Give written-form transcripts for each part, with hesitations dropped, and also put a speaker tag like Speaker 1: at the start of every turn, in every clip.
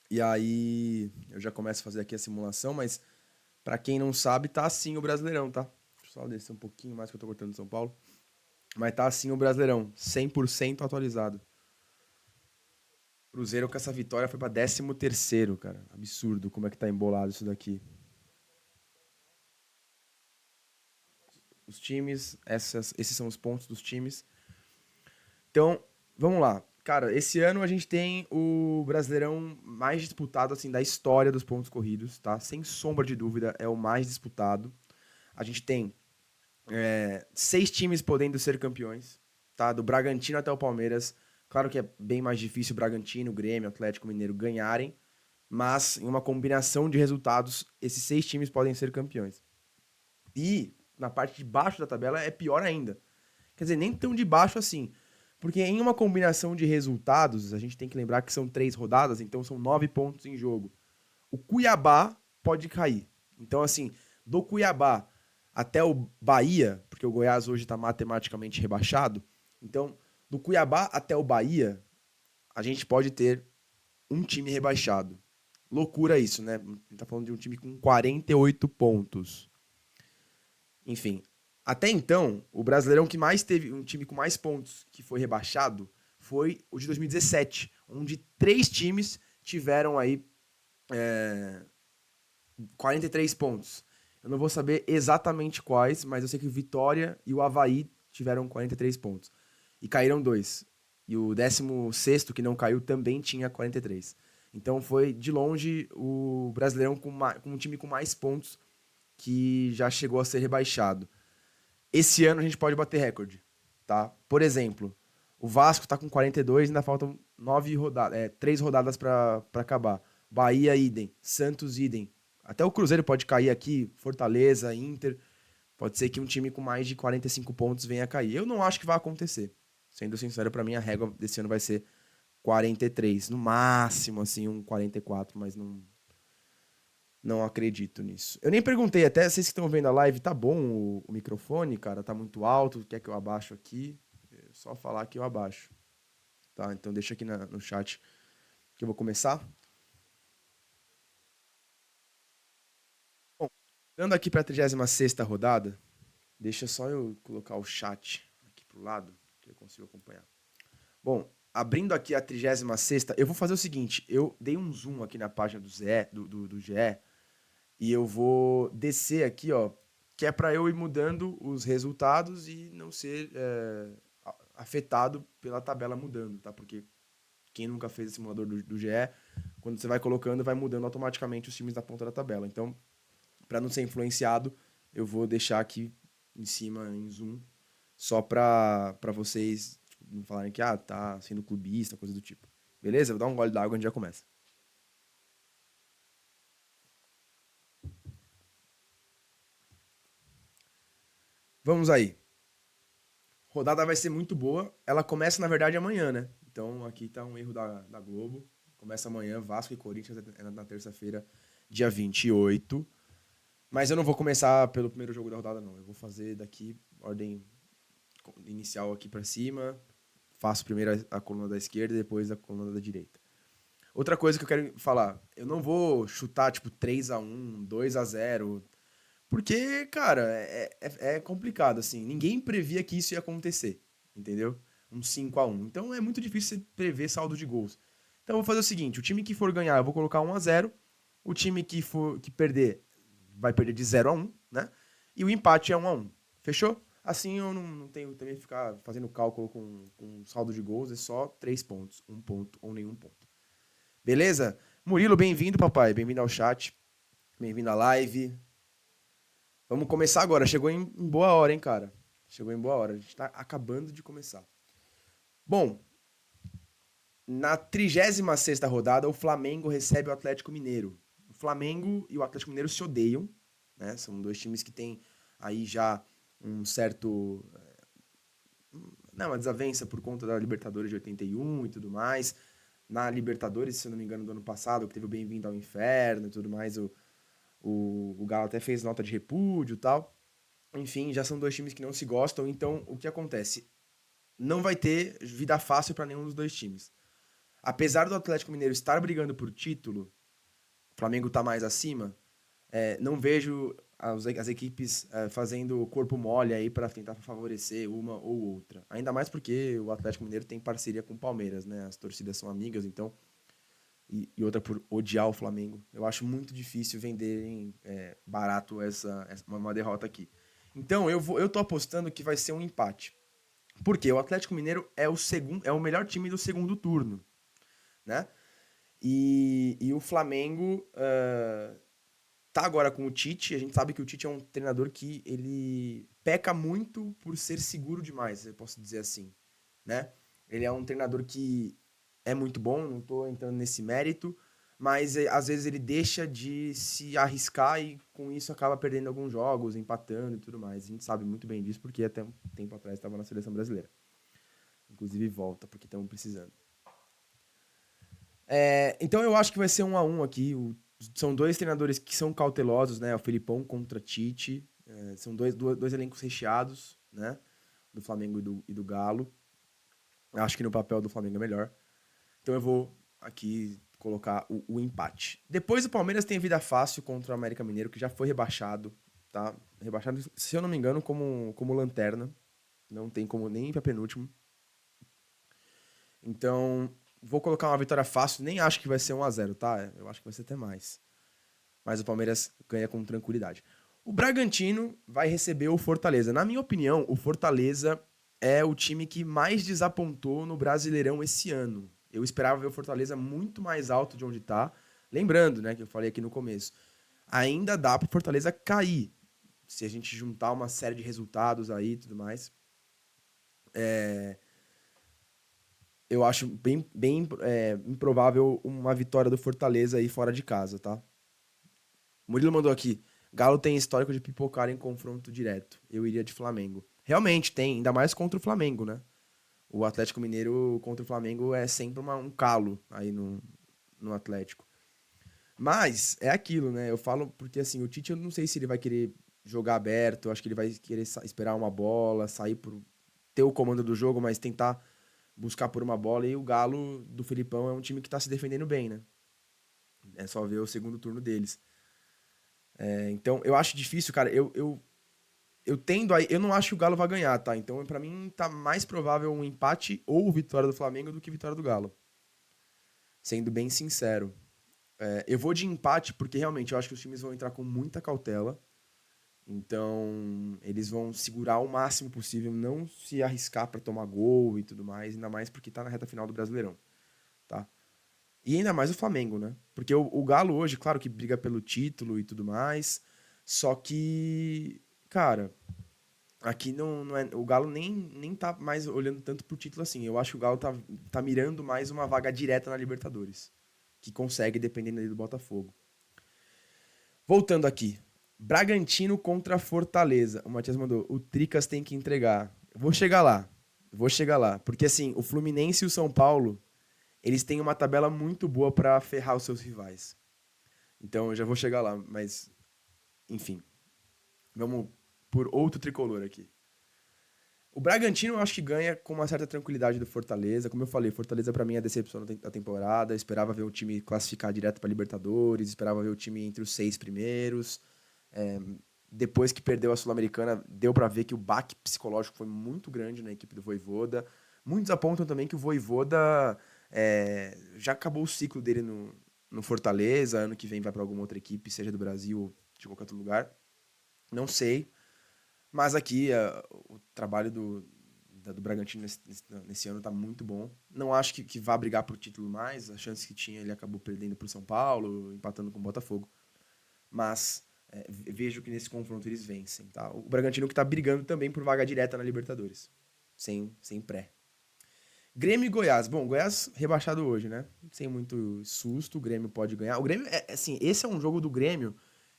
Speaker 1: E aí eu já começo a fazer aqui a simulação, mas pra quem não sabe, tá assim o Brasileirão, tá? Deixa eu só descer um pouquinho mais que eu tô cortando São Paulo. Mas tá assim o Brasileirão, 100% atualizado. Cruzeiro com essa vitória foi pra 13º, cara. Absurdo como é que tá embolado isso daqui. Os times, esses são os pontos dos times. Então, vamos lá. Cara, esse ano a gente tem o Brasileirão mais disputado assim da história dos pontos corridos, tá? Sem sombra de dúvida, é o mais disputado. A gente tem 6 times podendo ser campeões, tá? Do Bragantino até o Palmeiras. Claro que é bem mais difícil o Bragantino, o Grêmio, o Atlético Mineiro ganharem, mas em uma combinação de resultados, esses 6 times podem ser campeões. E na parte de baixo da tabela é pior ainda. Quer dizer, nem tão de baixo assim. Porque em uma combinação de resultados, a gente tem que lembrar que são 3 rodadas, então são 9 pontos em jogo. O Cuiabá pode cair. Então, assim, do Cuiabá até o Bahia, porque o Goiás hoje está matematicamente rebaixado, então, do Cuiabá até o Bahia, a gente pode ter um time rebaixado. Loucura isso, né? A gente tá falando de um time com 48 pontos. Enfim, até então, o Brasileirão que mais teve, um time com mais pontos que foi rebaixado, foi o de 2017, onde 3 times tiveram aí 43 pontos. Eu não vou saber exatamente quais, mas eu sei que o Vitória e o Avaí tiveram 43 pontos. E caíram 2. E o 16º, que não caiu, também tinha 43. Então foi, de longe, o Brasileirão com um time com mais pontos que já chegou a ser rebaixado. Esse ano a gente pode bater recorde, tá? Por exemplo, o Vasco tá com 42 e ainda faltam 3 rodadas para acabar. Bahia, idem. Santos, idem. Até o Cruzeiro pode cair aqui, Fortaleza, Inter. Pode ser que um time com mais de 45 pontos venha a cair. Eu não acho que vai acontecer. Sendo sincero, para mim a régua desse ano vai ser 43. No máximo, assim, um 44, mas não acredito nisso. Eu nem perguntei, até vocês que estão vendo a live, tá bom o microfone, cara? Tá muito alto? Quer que eu abaixo aqui? É só falar que eu abaixo. Tá, então deixa aqui no chat que eu vou começar. Bom, chegando aqui para a 36ª rodada, deixa só eu colocar o chat aqui pro lado, que eu consigo acompanhar. Bom, abrindo aqui a 36ª, eu vou fazer o seguinte, eu dei um zoom aqui na página do GE, e eu vou descer aqui, ó, que é para eu ir mudando os resultados e não ser afetado pela tabela mudando, tá? Porque quem nunca fez esse simulador do GE, quando você vai colocando, vai mudando automaticamente os times da ponta da tabela. Então, para não ser influenciado, eu vou deixar aqui em cima, em zoom, só para vocês tipo, não falarem que tá sendo clubista, coisa do tipo. Beleza? Vou dar um gole d'água e a gente já começa. Vamos aí. Rodada vai ser muito boa. Ela começa, na verdade, amanhã, né? Então aqui tá um erro da Globo. Começa amanhã, Vasco e Corinthians é na terça-feira, dia 28. Mas eu não vou começar pelo primeiro jogo da rodada, não. Eu vou fazer daqui, ordem inicial aqui pra cima. Faço primeiro a coluna da esquerda e depois a coluna da direita. Outra coisa que eu quero falar, eu não vou chutar tipo 3-1, 2-0, porque, cara, é complicado, assim. Ninguém previa que isso ia acontecer, entendeu? Um 5-1. Então é muito difícil você prever saldo de gols. Então eu vou fazer o seguinte: o time que for ganhar, eu vou colocar 1-0. O time que perder, vai perder de 0-1, né? E o empate é 1-1. Fechou? Assim eu não tenho também que ficar fazendo cálculo com saldo de gols, é só 3 pontos, um ponto ou nenhum ponto. Beleza? Murilo, bem-vindo, papai. Bem-vindo ao chat. Bem-vindo à live. Vamos começar agora. Chegou em boa hora, hein, cara? Chegou em boa hora. A gente tá acabando de começar. Bom, na 36ª rodada, o Flamengo recebe o Atlético Mineiro. O Flamengo e o Atlético Mineiro se odeiam, né? São dois times que têm aí já um certo... Não, uma desavença por conta da Libertadores de 81 e tudo mais. Na Libertadores, se eu não me engano, do ano passado, que teve o Bem-vindo ao Inferno e tudo mais, o Galo até fez nota de repúdio e tal. Enfim, já são dois times que não se gostam, então o que acontece? Não vai ter vida fácil para nenhum dos dois times. apesar do Atlético Mineiro estar brigando por título, o Flamengo tá mais acima, não vejo as equipes fazendo corpo mole aí para tentar favorecer uma ou outra. Ainda mais porque o Atlético Mineiro tem parceria com o Palmeiras, né? As torcidas são amigas, então. E outra por odiar o Flamengo. Eu acho muito difícil venderem barato uma derrota aqui. Então eu tô apostando que vai ser um empate. Porque o Atlético Mineiro é o melhor time do segundo turno, né? E o Flamengo tá agora com o Tite. A gente sabe que o Tite é um treinador que ele peca muito por ser seguro demais, eu posso dizer assim, né? Ele é um treinador que é muito bom, não tô entrando nesse mérito, mas às vezes ele deixa de se arriscar e com isso acaba perdendo alguns jogos, empatando e tudo mais. A gente sabe muito bem disso porque até um tempo atrás estava na seleção brasileira. Inclusive volta, porque estamos precisando. Então eu acho que vai ser 1-1 aqui. São dois treinadores que são cautelosos, né? O Felipão contra Tite. São dois elencos recheados, né? Do Flamengo e do Galo. Acho que no papel do Flamengo é melhor. Então eu vou aqui colocar o empate. Depois o Palmeiras tem vida fácil contra o América Mineiro, que já foi rebaixado, tá? Rebaixado, se eu não me engano, como lanterna. Não tem como nem ir pra penúltimo. Então, vou colocar uma vitória fácil. Nem acho que vai ser 1-0, tá? Eu acho que vai ser até mais. Mas o Palmeiras ganha com tranquilidade. O Bragantino vai receber o Fortaleza. Na minha opinião, o Fortaleza é o time que mais desapontou no Brasileirão esse ano. Eu esperava ver o Fortaleza muito mais alto de onde tá. Lembrando, né, que eu falei aqui no começo. Ainda dá pro Fortaleza cair. Se a gente juntar uma série de resultados aí e tudo mais. Eu acho bem improvável uma vitória do Fortaleza aí fora de casa, tá? O Murilo mandou aqui. Galo tem histórico de pipocar em confronto direto. Eu iria de Flamengo. Realmente tem, ainda mais contra o Flamengo, né? O Atlético Mineiro contra o Flamengo é sempre um calo aí no Atlético. Mas é aquilo, né? Eu falo porque assim, o Tite eu não sei se ele vai querer jogar aberto, eu acho que ele vai querer esperar uma bola, sair por ter o comando do jogo, mas tentar buscar por uma bola. E o Galo do Felipão é um time que tá se defendendo bem, né? É só ver o segundo turno deles. Então, eu acho difícil, cara. Eu tendo a. Eu não acho que o Galo vai ganhar, tá? Então, pra mim, tá mais provável um empate ou vitória do Flamengo do que vitória do Galo. Sendo bem sincero. Eu vou de empate porque realmente eu acho que os times vão entrar com muita cautela. Então, eles vão segurar o máximo possível, não se arriscar pra tomar gol e tudo mais, ainda mais porque tá na reta final do Brasileirão, tá? E ainda mais o Flamengo, né? Porque o Galo hoje, claro que briga pelo título e tudo mais, só que, cara, aqui não é. O Galo nem tá mais olhando tanto pro título assim. Eu acho que o Galo tá mirando mais uma vaga direta na Libertadores. Que consegue, dependendo ali do Botafogo. Voltando aqui. Bragantino contra Fortaleza. O Matias mandou. O Tricas tem que entregar. Vou chegar lá. Vou chegar lá. Porque assim, o Fluminense e o São Paulo, eles têm uma tabela muito boa pra ferrar os seus rivais. Então eu já vou chegar lá. Mas, enfim. Vamos por outro tricolor aqui. O Bragantino eu acho que ganha com uma certa tranquilidade do Fortaleza. Como eu falei, Fortaleza pra mim é a decepção da temporada. Esperava ver o time classificar direto pra Libertadores, esperava ver o time entre os 6 primeiros. É, Depois que perdeu a Sul-Americana, deu pra ver que o baque psicológico foi muito grande na equipe do Vojvoda. Muitos apontam também que o Vojvoda já acabou o ciclo dele no Fortaleza. Ano que vem vai pra alguma outra equipe, seja do Brasil ou de qualquer outro lugar. Não sei. Mas aqui o trabalho do Bragantino nesse ano tá muito bom. Não acho que vá brigar pro título mais. As chances que tinha, ele acabou perdendo pro São Paulo, empatando com o Botafogo. Mas vejo que nesse confronto eles vencem, tá? O Bragantino que tá brigando também por vaga direta na Libertadores. Sem pré. Grêmio e Goiás. Bom, Goiás rebaixado hoje, né? Sem muito susto, o Grêmio pode ganhar. O Grêmio, assim, esse é um jogo do Grêmio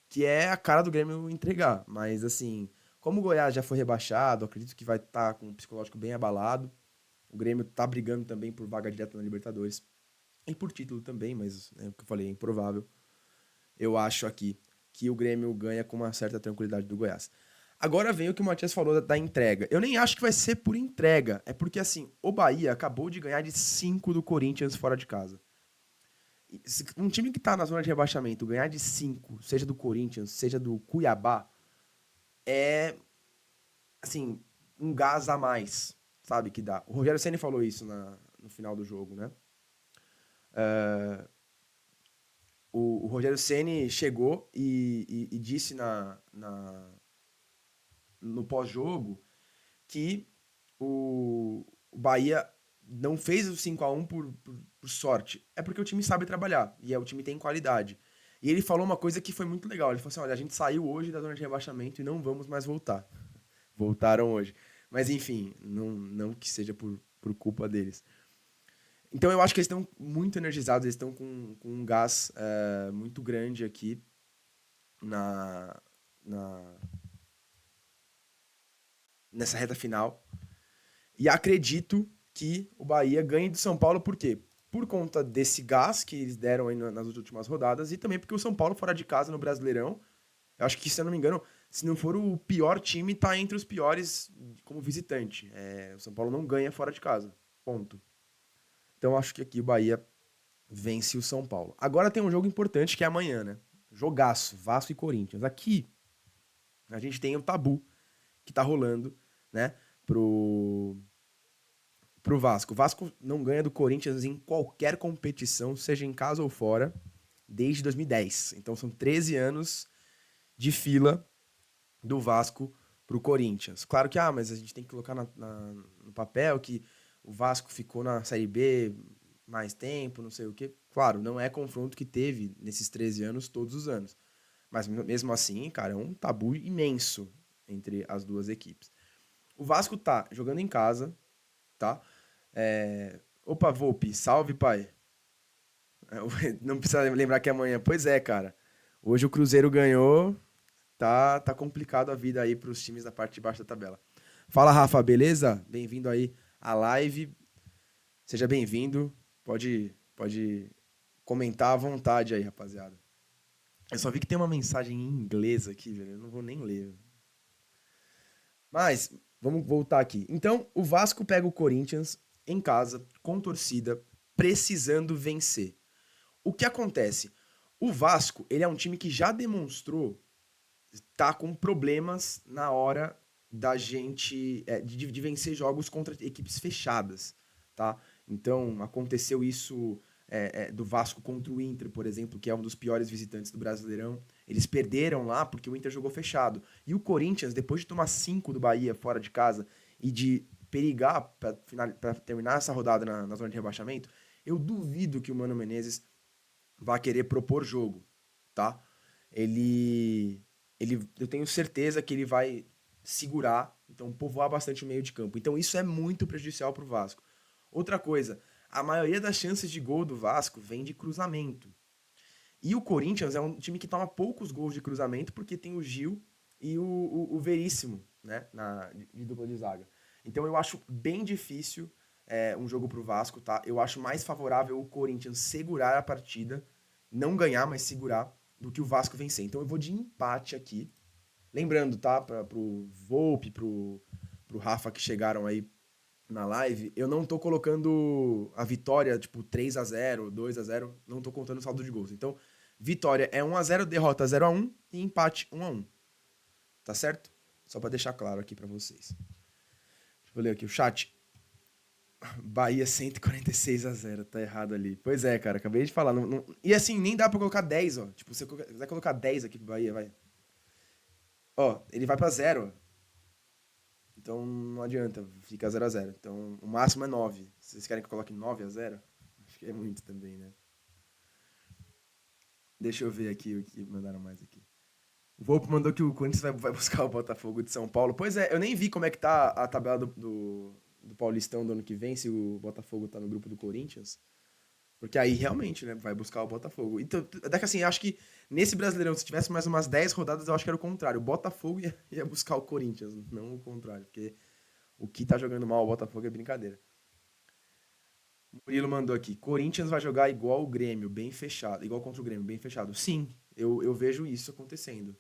Speaker 1: que é a cara do Grêmio entregar. Mas, assim, como o Goiás já foi rebaixado, acredito que vai estar com o psicológico bem abalado. O Grêmio tá brigando também por vaga direta na Libertadores. E por título também, mas é o que eu falei, é improvável. Eu acho aqui que o Grêmio ganha com uma certa tranquilidade do Goiás. Agora vem o que o Matias falou da entrega. Eu nem acho que vai ser por entrega. É porque, assim, o Bahia acabou de ganhar de 5 do Corinthians fora de casa. Um time que tá na zona de rebaixamento ganhar de 5, seja do Corinthians, seja do Cuiabá, é, assim, um gás a mais, sabe, que dá. O Rogério Ceni falou isso no final do jogo, né? O Rogério Ceni chegou e disse no pós-jogo que o Bahia não fez o 5-1 por sorte. É porque o time sabe trabalhar e o time tem qualidade. E ele falou uma coisa que foi muito legal. Ele falou assim: olha, a gente saiu hoje da zona de rebaixamento e não vamos mais voltar. Voltaram hoje. Mas enfim, não que seja por culpa deles. Então eu acho que eles estão muito energizados, eles estão com um gás muito grande aqui na, na, nessa reta final. E acredito que o Bahia ganhe do São Paulo, por quê? Por conta desse gás que eles deram aí nas últimas rodadas e também porque o São Paulo fora de casa no Brasileirão, eu acho que, se eu não me engano, se não for o pior time, tá entre os piores como visitante. O São Paulo não ganha fora de casa. Ponto. Então acho que aqui o Bahia vence o São Paulo. Agora tem um jogo importante que é amanhã, né? Jogaço, Vasco e Corinthians. Aqui a gente tem o tabu que tá rolando, né? Pro, pro Vasco. O Vasco não ganha do Corinthians em qualquer competição, seja em casa ou fora, desde 2010. Então são 13 anos de fila do Vasco pro Corinthians. Claro que, mas a gente tem que colocar no papel que o Vasco ficou na Série B mais tempo, não sei o quê. Claro, não é confronto que teve nesses 13 anos todos os anos. Mas mesmo assim, cara, é um tabu imenso entre as duas equipes. O Vasco tá jogando em casa, tá? Opa, Volpe, salve, pai. Não precisa lembrar que é amanhã. Pois é, cara. Hoje o Cruzeiro ganhou. Tá complicado a vida aí pros times da parte de baixo da tabela. Fala, Rafa, beleza? Bem-vindo aí à live. Seja bem-vindo. Pode comentar à vontade aí, rapaziada. Eu só vi que tem uma mensagem em inglês aqui, velho. Eu não vou nem ler. Mas, vamos voltar aqui. Então, o Vasco pega o Corinthians em casa, com torcida, precisando vencer. O que acontece? O Vasco, ele é um time que já demonstrou tá com problemas na hora da gente de vencer jogos contra equipes fechadas, tá? Então aconteceu isso do Vasco contra o Inter, por exemplo, que é um dos piores visitantes do Brasileirão. Eles perderam lá porque o Inter jogou fechado. E o Corinthians, depois de tomar 5 do Bahia fora de casa e de perigar para terminar essa rodada na zona de rebaixamento, eu duvido que o Mano Menezes vá querer propor jogo, tá? Ele eu tenho certeza que ele vai segurar, então povoar bastante o meio de campo. Então isso é muito prejudicial para o Vasco. Outra coisa, a maioria das chances de gol do Vasco vem de cruzamento. E o Corinthians é um time que toma poucos gols de cruzamento porque tem o Gil e o Veríssimo, né, de dupla de zaga. Então eu acho bem difícil um jogo pro Vasco, tá? Eu acho mais favorável o Corinthians segurar a partida, não ganhar, mas segurar, do que o Vasco vencer. Então eu vou de empate aqui. Lembrando, tá? Pro Volpe, pro Rafa que chegaram aí na live, eu não tô colocando a vitória, tipo, 3-0, 2-0, não tô contando o saldo de gols. Então, vitória é 1-0, derrota 0-1 e empate 1-1. Tá certo? Só pra deixar claro aqui pra vocês. Deixa eu ler aqui o chat. Bahia 146-0, tá errado ali. Pois é, cara, acabei de falar. E assim, nem dá pra colocar 10, ó. Tipo, se você quiser colocar 10 aqui pro Bahia, vai. Ó, ele vai pra 0, ó. Então não adianta, fica 0-0. Então o máximo é 9. Se vocês querem que eu coloque 9-0, acho que é muito também, né? Deixa eu ver aqui o que mandaram mais aqui. O Volpe mandou que o Corinthians vai buscar o Botafogo de São Paulo. Pois é, eu nem vi como é que tá a tabela do Paulistão do ano que vem, se o Botafogo tá no grupo do Corinthians. Porque aí realmente, né, vai buscar o Botafogo. Então, até que assim, acho que nesse Brasileirão, se tivesse mais umas 10 rodadas, eu acho que era o contrário. O Botafogo ia buscar o Corinthians, não o contrário. Porque o que tá jogando mal o Botafogo é brincadeira. O Murilo mandou aqui: Corinthians vai jogar igual o Grêmio, bem fechado. Igual contra o Grêmio, bem fechado. Sim, eu vejo isso acontecendo.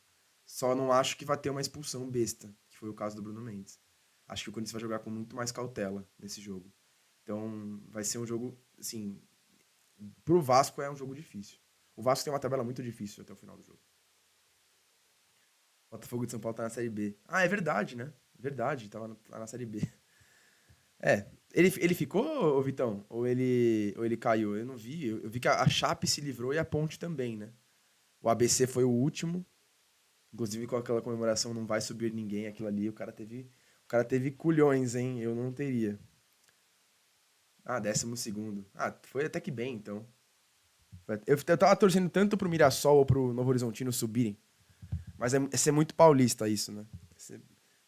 Speaker 1: Só não acho que vai ter uma expulsão besta, que foi o caso do Bruno Mendes. Acho que o Corinthians vai jogar com muito mais cautela nesse jogo. Então, vai ser um jogo, assim, pro Vasco é um jogo difícil. O Vasco tem uma tabela muito difícil até o final do jogo. O Botafogo de São Paulo tá na Série B. Ah, é verdade, né? Verdade, tá na Série B. É, ele ficou, ô Vitão? Ou ele caiu? Eu não vi. Eu vi que a Chape se livrou e a Ponte também, né? O ABC foi o último. Inclusive com aquela comemoração não vai subir ninguém, aquilo ali. O cara teve culhões, hein? Eu não teria. Ah, 12º. Ah, foi até que bem, então. Eu tava torcendo tanto pro Mirassol ou pro Novo Horizontino subirem. Mas é ser muito paulista isso, né? É ser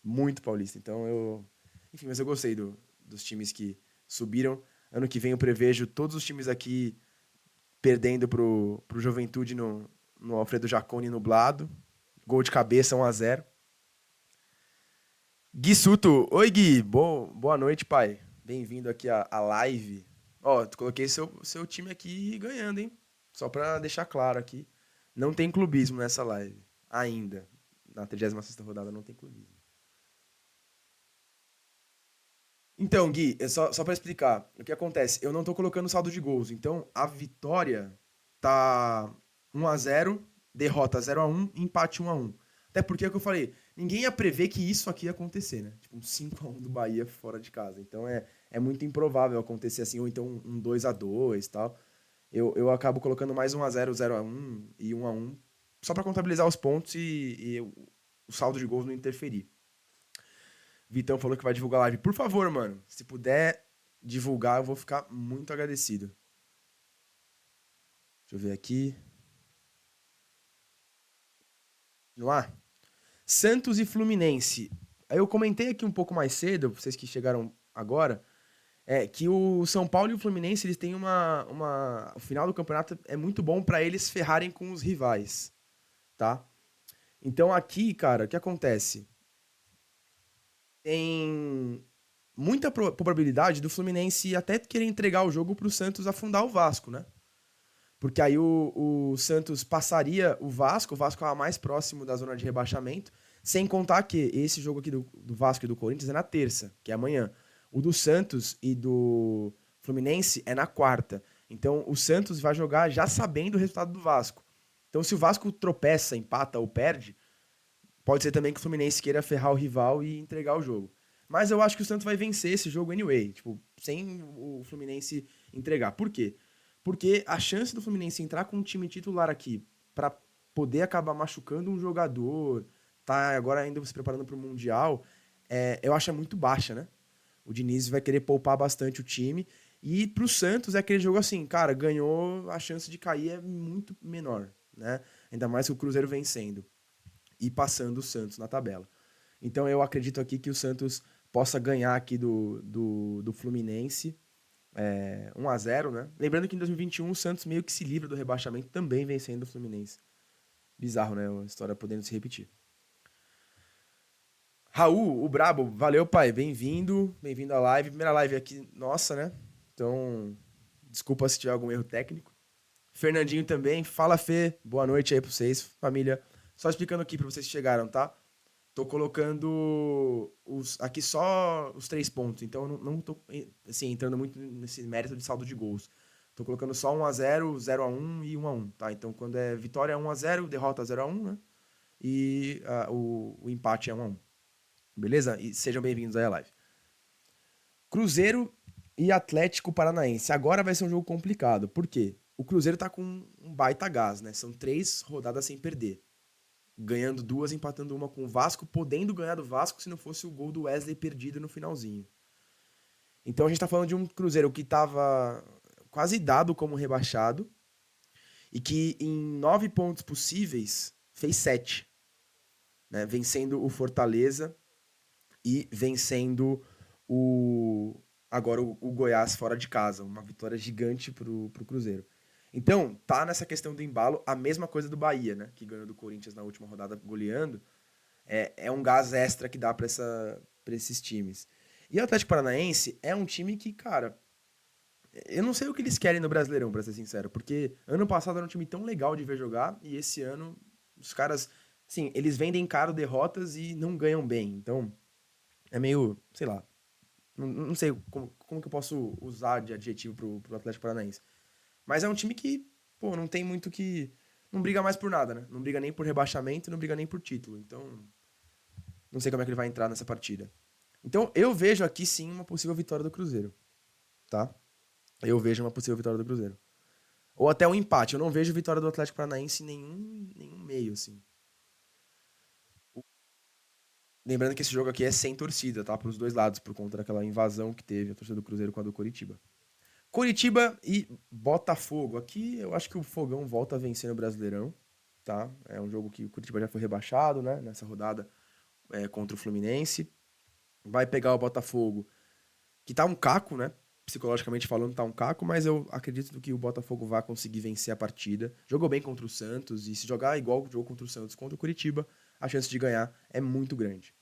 Speaker 1: muito paulista. Então eu. Enfim, mas eu gostei dos times que subiram. Ano que vem eu prevejo todos os times aqui perdendo pro Juventude no Alfredo Jaconi nublado. Gol de cabeça 1-0. Gui Suto. Oi, Gui. Boa noite, pai. Bem-vindo aqui à live. Ó, coloquei seu time aqui ganhando, hein? Só pra deixar claro aqui. Não tem clubismo nessa live. Ainda. Na 36ª rodada não tem clubismo. Então, Gui, só para explicar, o que acontece? Eu não tô colocando saldo de gols. Então, a vitória tá 1-0, derrota 0-1, empate 1-1. Até porque é o que eu falei, ninguém ia prever que isso aqui ia acontecer, né? Tipo, um 5-1 do Bahia fora de casa. Então, é muito improvável acontecer assim, ou então um 2-2 e tal. Eu acabo colocando mais 1-0, 0-1 e 1-1, só para contabilizar os pontos e o saldo de gols não interferir. Vitão falou que vai divulgar a live. Por favor, mano, se puder divulgar, eu vou ficar muito agradecido. Deixa eu ver aqui. No ar. Santos e Fluminense. Aí eu comentei aqui um pouco mais cedo, vocês que chegaram agora, que o São Paulo e o Fluminense, eles têm o final do campeonato é muito bom pra eles ferrarem com os rivais, tá? Então aqui, cara, o que acontece? Tem muita probabilidade do Fluminense até querer entregar o jogo pro Santos afundar o Vasco, né? Porque aí o Santos passaria o Vasco é o mais próximo da zona de rebaixamento, sem contar que esse jogo aqui do Vasco e do Corinthians é na terça, que é amanhã. O do Santos e do Fluminense é na quarta. Então o Santos vai jogar já sabendo o resultado do Vasco. Então se o Vasco tropeça, empata ou perde, pode ser também que o Fluminense queira ferrar o rival e entregar o jogo. Mas eu acho que o Santos vai vencer esse jogo anyway, tipo, sem o Fluminense entregar. Por quê? Porque a chance do Fluminense entrar com um time titular aqui para poder acabar machucando um jogador, tá agora ainda se preparando para o Mundial, eu acho muito baixa, né? O Diniz vai querer poupar bastante o time. E pro Santos é aquele jogo assim, cara, ganhou, a chance de cair é muito menor, né? Ainda mais que o Cruzeiro vencendo e passando o Santos na tabela. Então eu acredito aqui que o Santos possa ganhar aqui do Fluminense 1-0, né? Lembrando que em 2021 o Santos meio que se livra do rebaixamento também vencendo o Fluminense. Bizarro, né? A história podendo se repetir. Raul, o Brabo, valeu, pai. Bem-vindo. Bem-vindo à live. Primeira live aqui, nossa, né? Então, desculpa se tiver algum erro técnico. Fernandinho também. Fala, Fê. Boa noite aí pra vocês, família. Só explicando aqui pra vocês que chegaram, tá? Tô colocando aqui só os 3 pontos, então eu não tô assim, entrando muito nesse mérito de saldo de gols. Tô colocando só 1-0, 0-1 e 1-1, tá? Então quando é vitória é 1-0, derrota 0-1, né? E o empate é 1-1. Beleza? E sejam bem-vindos aí à live. Cruzeiro e Atlético Paranaense. Agora vai ser um jogo complicado. Por quê? O Cruzeiro tá com um baita gás, né? São 3 rodadas sem perder, ganhando 2, empatando uma com o Vasco, podendo ganhar do Vasco se não fosse o gol do Wesley perdido no finalzinho. Então a gente tá falando de um Cruzeiro que tava quase dado como rebaixado e que em 9 pontos possíveis fez 7, né? Vencendo o Fortaleza e vencendo o agora o Goiás fora de casa, uma vitória gigante pro Cruzeiro. Então, tá nessa questão do embalo, a mesma coisa do Bahia, né? Que ganhou do Corinthians na última rodada goleando. É um gás extra que dá pra esses times. E o Atlético Paranaense é um time que, cara, eu não sei o que eles querem no Brasileirão, pra ser sincero, porque ano passado era um time tão legal de ver jogar e esse ano os caras sim, eles vendem caro derrotas e não ganham bem. Então, é meio, sei lá, não sei como que eu posso usar de adjetivo pro Atlético Paranaense. Mas é um time que, pô, não tem muito que. Não briga mais por nada, né? Não briga nem por rebaixamento, não briga nem por título. Então, não sei como é que ele vai entrar nessa partida. Então, eu vejo aqui sim uma possível vitória do Cruzeiro, tá? Eu vejo uma possível vitória do Cruzeiro. Ou até um empate. Eu não vejo vitória do Atlético Paranaense em nenhum meio, assim. Lembrando que esse jogo aqui é sem torcida, tá? Para os dois lados, por conta daquela invasão que teve a torcida do Cruzeiro com a do Coritiba. Coritiba e Botafogo. Aqui eu acho que o Fogão volta a vencer no Brasileirão, tá? É um jogo que o Coritiba já foi rebaixado, né? Nessa rodada contra o Fluminense. Vai pegar o Botafogo, que tá um caco, né? Psicologicamente falando, tá um caco, mas eu acredito que o Botafogo vai conseguir vencer a partida. Jogou bem contra o Santos, e se jogar igual jogou contra o Santos contra o Curitiba, a chance de ganhar é muito grande.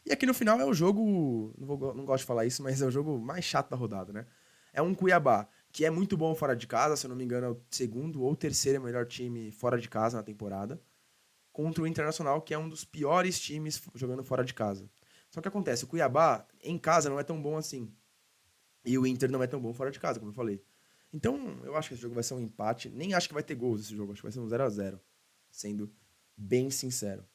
Speaker 1: E aqui no final é o jogo, não gosto de falar isso, mas é o jogo mais chato da rodada, né? É um Cuiabá, que é muito bom fora de casa, se eu não me engano, é o segundo ou terceiro melhor time fora de casa na temporada, contra o Internacional, que é um dos piores times jogando fora de casa. Só que acontece, o Cuiabá em casa não é tão bom assim. E o Inter não é tão bom fora de casa, como eu falei. Então, eu acho que esse jogo vai ser um empate. Nem acho que vai ter gols esse jogo, acho que vai ser um 0 a 0, sendo bem sincero.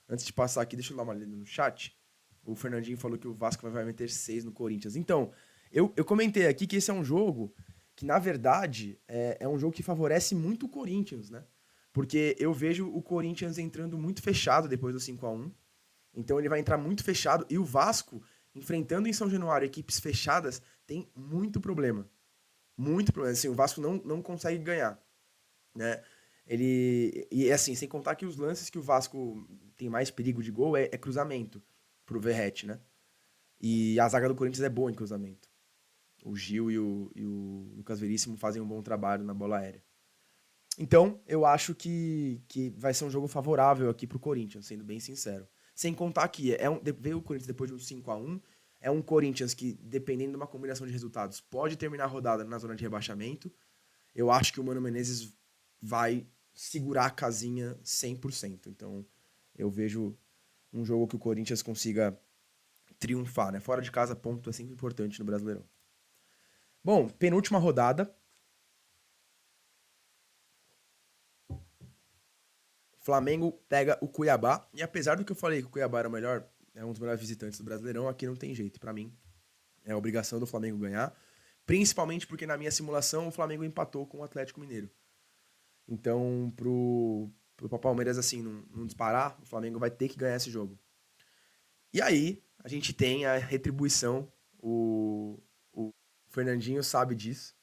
Speaker 1: Antes de passar aqui, deixa eu dar uma lida no chat. O Fernandinho falou que o Vasco vai meter 6 no Corinthians. Então, eu comentei aqui que esse é um jogo que, na verdade, é um jogo que favorece muito o Corinthians, né? Porque eu vejo o Corinthians entrando muito fechado depois do 5 a 1. Então ele vai entrar muito fechado. E o Vasco, enfrentando em São Januário equipes fechadas, tem muito problema. Muito problema. Assim, o Vasco não consegue ganhar, né? E assim, sem contar que os lances que o Vasco tem mais perigo de gol é cruzamento pro Verratti, né? E a zaga do Corinthians é boa em cruzamento. O Gil e o Lucas Veríssimo fazem um bom trabalho na bola aérea. Então, eu acho que vai ser um jogo favorável aqui pro Corinthians, sendo bem sincero. Sem contar que veio o Corinthians depois de um 5 a 1. É um Corinthians que, dependendo de uma combinação de resultados, pode terminar a rodada na zona de rebaixamento. Eu acho que o Mano Menezes vai segurar a casinha 100%. Então, eu vejo um jogo que o Corinthians consiga triunfar, né? Fora de casa, ponto é sempre importante no Brasileirão. Bom, penúltima rodada. Flamengo pega o Cuiabá. E apesar do que eu falei que o Cuiabá era o melhor, é um dos melhores visitantes do Brasileirão, aqui não tem jeito. Pra mim, é a obrigação do Flamengo ganhar. Principalmente porque na minha simulação o Flamengo empatou com o Atlético Mineiro. Então, pro Palmeiras, assim, não disparar, o Flamengo vai ter que ganhar esse jogo. E aí, a gente tem a retribuição. O Fernandinho sabe disso.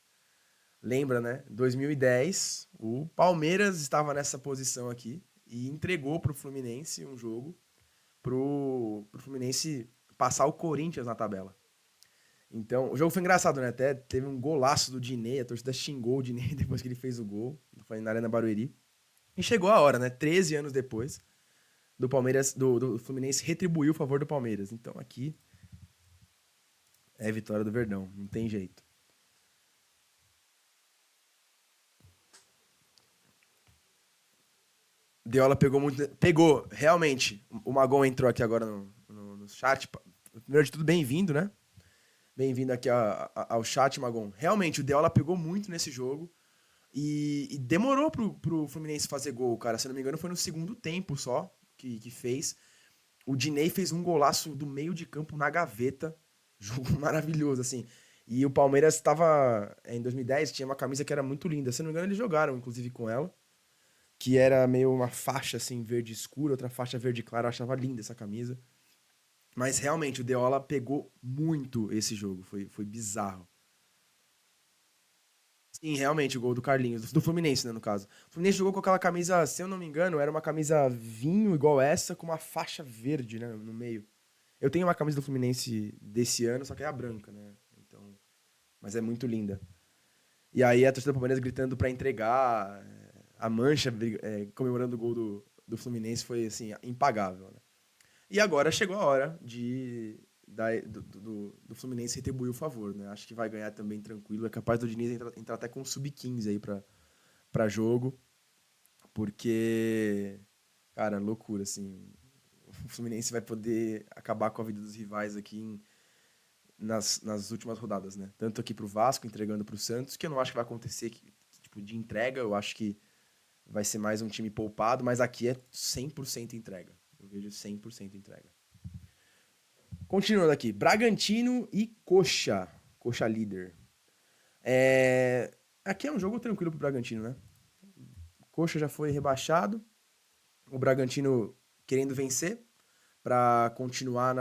Speaker 1: Lembra, né? 2010, o Palmeiras estava nessa posição aqui e entregou pro Fluminense um jogo pro Fluminense passar o Corinthians na tabela. Então, o jogo foi engraçado, né? Até teve um golaço do Diney, a torcida xingou o Diney depois que ele fez o gol, foi na Arena Barueri. E chegou a hora, né? 13 anos depois, do Palmeiras, do Fluminense retribuiu o favor do Palmeiras. Então aqui é vitória do Verdão, não tem jeito. Deola pegou muito. Pegou, realmente. O Magon entrou aqui agora no chat. Primeiro de tudo, bem-vindo, né? Bem-vindo aqui ao chat, Magon. Realmente, o Deola pegou muito nesse jogo. E demorou pro Fluminense fazer gol, cara. Se eu não me engano, foi no segundo tempo só que fez. O Diney fez um golaço do meio de campo na gaveta. Jogo maravilhoso, assim. E o Palmeiras estava, em 2010, tinha uma camisa que era muito linda. Se eu não me engano, eles jogaram, inclusive, com ela. Que era meio uma faixa, assim, verde escura, outra faixa verde clara. Eu achava linda essa camisa. Mas, realmente, o Deola pegou muito esse jogo. Foi bizarro. Sim, realmente, o gol do Carlinhos, do Fluminense, né, no caso. O Fluminense jogou com aquela camisa, se eu não me engano, era uma camisa vinho igual essa, com uma faixa verde, né, no meio. Eu tenho uma camisa do Fluminense desse ano, só que é a branca, né? Então, mas é muito linda. E aí a torcida do Palmeiras gritando pra entregar, a mancha comemorando o gol do Fluminense foi, assim, impagável, né? E agora chegou a hora do Fluminense retribuir o favor, né? Acho que vai ganhar também tranquilo. É capaz do Diniz entrar até com um sub-15 aí pra jogo, porque Cara, loucura, assim. O Fluminense vai poder acabar com a vida dos rivais aqui nas últimas rodadas, né? Tanto aqui pro Vasco, entregando pro Santos, que eu não acho que vai acontecer, tipo, de entrega. Eu acho que vai ser mais um time poupado, mas aqui é 100% entrega. Eu vejo 100% entrega. Continuando aqui, Bragantino e Coxa. Coxa líder. Aqui é um jogo tranquilo pro Bragantino, né? Coxa já foi rebaixado. O Bragantino querendo vencer para continuar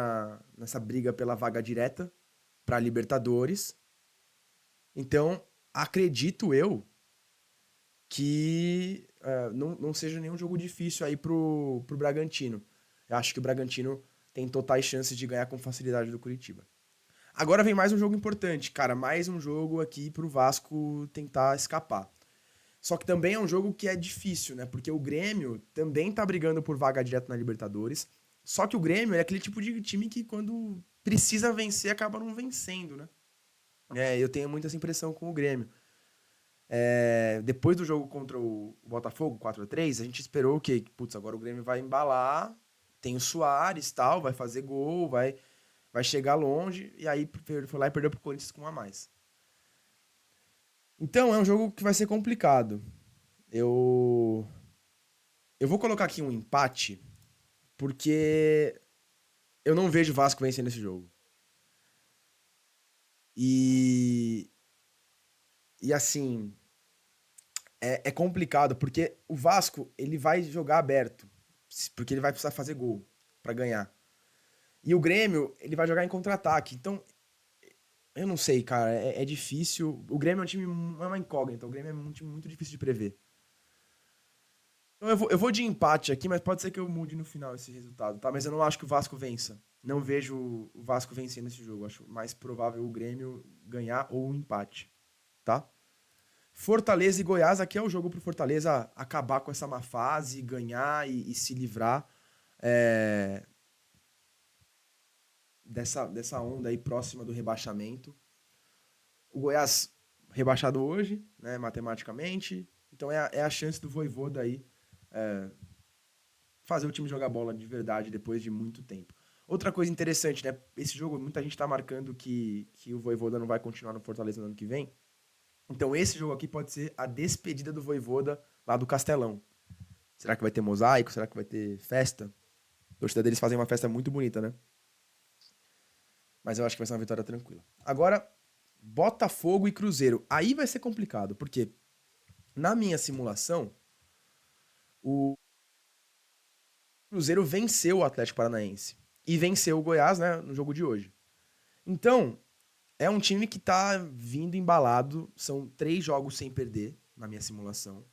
Speaker 1: nessa briga pela vaga direta para Libertadores. Então, acredito eu que não seja nenhum jogo difícil aí pro Bragantino. Eu acho que o Bragantino tem totais chances de ganhar com facilidade do Curitiba. Agora vem mais um jogo importante, cara. Mais um jogo aqui pro Vasco tentar escapar. Só que também é um jogo que é difícil, né? Porque o Grêmio também tá brigando por vaga direta na Libertadores. Só que o Grêmio é aquele tipo de time que quando precisa vencer, acaba não vencendo, né? Eu tenho muita essa impressão com o Grêmio. Depois do jogo contra o Botafogo, 4-3, a gente esperou o quê? Putz, agora o Grêmio vai embalar, tem o Suárez e tal, vai fazer gol, vai chegar longe, e aí foi lá e perdeu pro Corinthians com um a mais. Então é um jogo que vai ser complicado. Eu, eu vou colocar aqui um empate, porque eu não vejo o Vasco vencendo esse jogo. E, e assim, é complicado, porque o Vasco ele vai jogar aberto, porque ele vai precisar fazer gol pra ganhar. E o Grêmio, ele vai jogar em contra-ataque. Então, eu não sei, cara, é difícil. O Grêmio é um time, é uma incógnita. O Grêmio é um time muito difícil de prever. Então eu vou de empate aqui, mas pode ser que eu mude no final esse resultado, tá? Mas eu não acho que o Vasco vença. Não vejo o Vasco vencendo esse jogo. Acho mais provável o Grêmio ganhar ou um empate, tá? Fortaleza e Goiás, aqui é o jogo pro Fortaleza acabar com essa má fase, ganhar e se livrar é, dessa onda aí próxima do rebaixamento. O Goiás rebaixado hoje, né, matematicamente. Então é a chance do Vojvoda aí é, fazer o time jogar bola de verdade depois de muito tempo. Outra coisa interessante, né? Esse jogo, muita gente tá marcando que o Vojvoda não vai continuar no Fortaleza no ano que vem. Então esse jogo aqui pode ser a despedida do Vojvoda lá do Castelão. Será que vai ter mosaico? Será que vai ter festa? A torcida deles fazem uma festa muito bonita, né? Mas eu acho que vai ser uma vitória tranquila. Agora, Botafogo e Cruzeiro. Aí vai ser complicado, porque na minha simulação, o Cruzeiro venceu o Atlético Paranaense. E venceu o Goiás, né, no jogo de hoje. Então, é um time que tá vindo embalado. São 3 jogos sem perder, na minha simulação.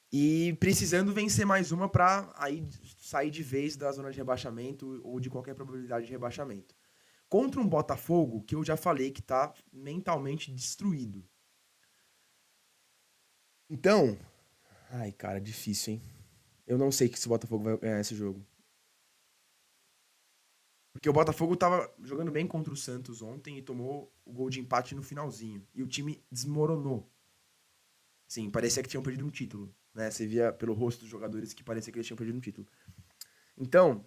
Speaker 1: E precisando vencer mais uma pra aí sair de vez da zona de rebaixamento ou de qualquer probabilidade de rebaixamento. Contra um Botafogo, que eu já falei que tá mentalmente destruído. Então, ai, cara, difícil, hein? Eu não sei que se o Botafogo vai ganhar esse jogo. Porque o Botafogo tava jogando bem contra o Santos ontem e tomou o gol de empate no finalzinho. E o time desmoronou. Sim, parecia que tinham perdido um título, né? Você via pelo rosto dos jogadores que parecia que eles tinham perdido um título. Então,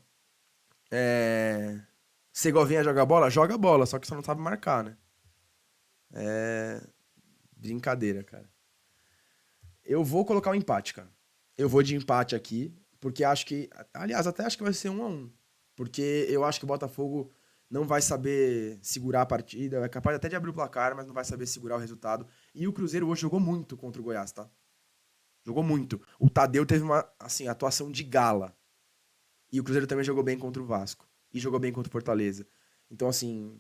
Speaker 1: Segovinha joga bola, só que só não sabe marcar, né? É brincadeira, cara. Eu vou colocar um empate, cara. Eu vou de empate aqui, porque acho que, aliás, até acho que vai ser 1-1, porque eu acho que o Botafogo não vai saber segurar a partida, é capaz até de abrir o placar, mas não vai saber segurar o resultado. E o Cruzeiro hoje jogou muito contra o Goiás, tá? Jogou muito. O Tadeu teve uma, assim, atuação de gala. E o Cruzeiro também jogou bem contra o Vasco. E jogou bem contra o Fortaleza. Então, assim,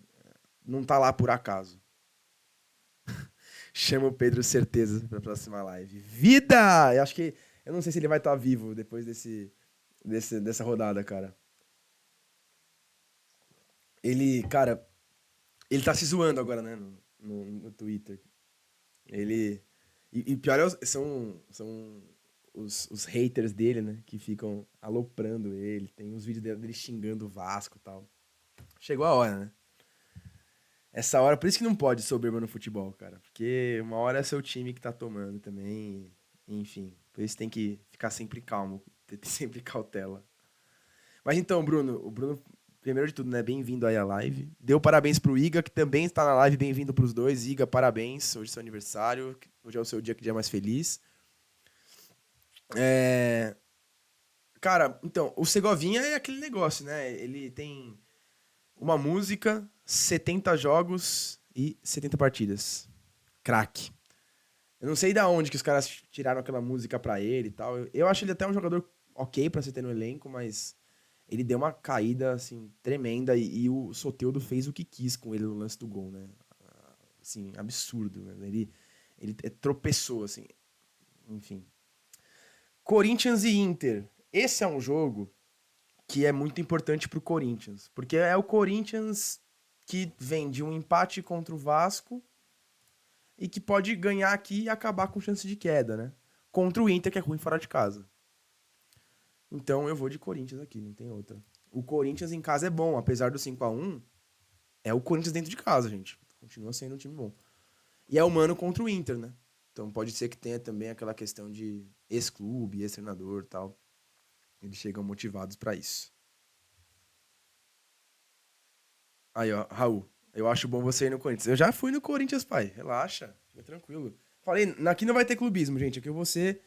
Speaker 1: não tá lá por acaso. Chama o Pedro Certeza pra próxima live. Vida! Eu acho que. Eu não sei se ele vai estar vivo depois dessa rodada, cara. Ele, cara, ele tá se zoando agora, né? No Twitter. Ele. E pior são os haters dele, né? Que ficam aloprando ele. Tem uns vídeos dele xingando o Vasco e tal. Chegou a hora, né? Essa hora, por isso que não pode soberba no futebol, cara. Porque uma hora é seu time que tá tomando também. Enfim, por isso tem que ficar sempre calmo. Tem sempre cautela. Mas então, Bruno, o Bruno, primeiro de tudo, né? Bem-vindo aí à live. Deu parabéns pro Iga, que também está na live. Bem-vindo pros dois. Iga, parabéns. Hoje é seu aniversário. Hoje é o seu dia que dia mais feliz. É... Cara, então, o Segovinha é aquele negócio, né? Ele tem uma música, 70 jogos e 70 partidas. Craque. Eu não sei da onde que os caras tiraram aquela música pra ele e tal. Eu acho ele até um jogador ok pra você ter no elenco, mas ele deu uma caída, assim, tremenda e o Soteldo fez o que quis com ele no lance do gol, né? Assim, absurdo, né? Ele tropeçou, assim. Enfim. Corinthians e Inter. Esse é um jogo que é muito importante pro Corinthians, porque é o Corinthians que vem de um empate contra o Vasco e que pode ganhar aqui e acabar com chance de queda, né? Contra o Inter, que é ruim fora de casa. Então eu vou de Corinthians aqui, não tem outra. O Corinthians em casa é bom, apesar do 5-1, é o Corinthians dentro de casa, gente. Continua sendo um time bom. E é humano contra o Inter, né? Então pode ser que tenha também aquela questão de ex-clube, ex-treinador e tal. Eles chegam motivados pra isso. Aí, ó, Raul, eu acho bom você ir no Corinthians. Eu já fui no Corinthians, pai. Relaxa, fica tranquilo. Falei, aqui não vai ter clubismo, gente. Aqui eu vou ser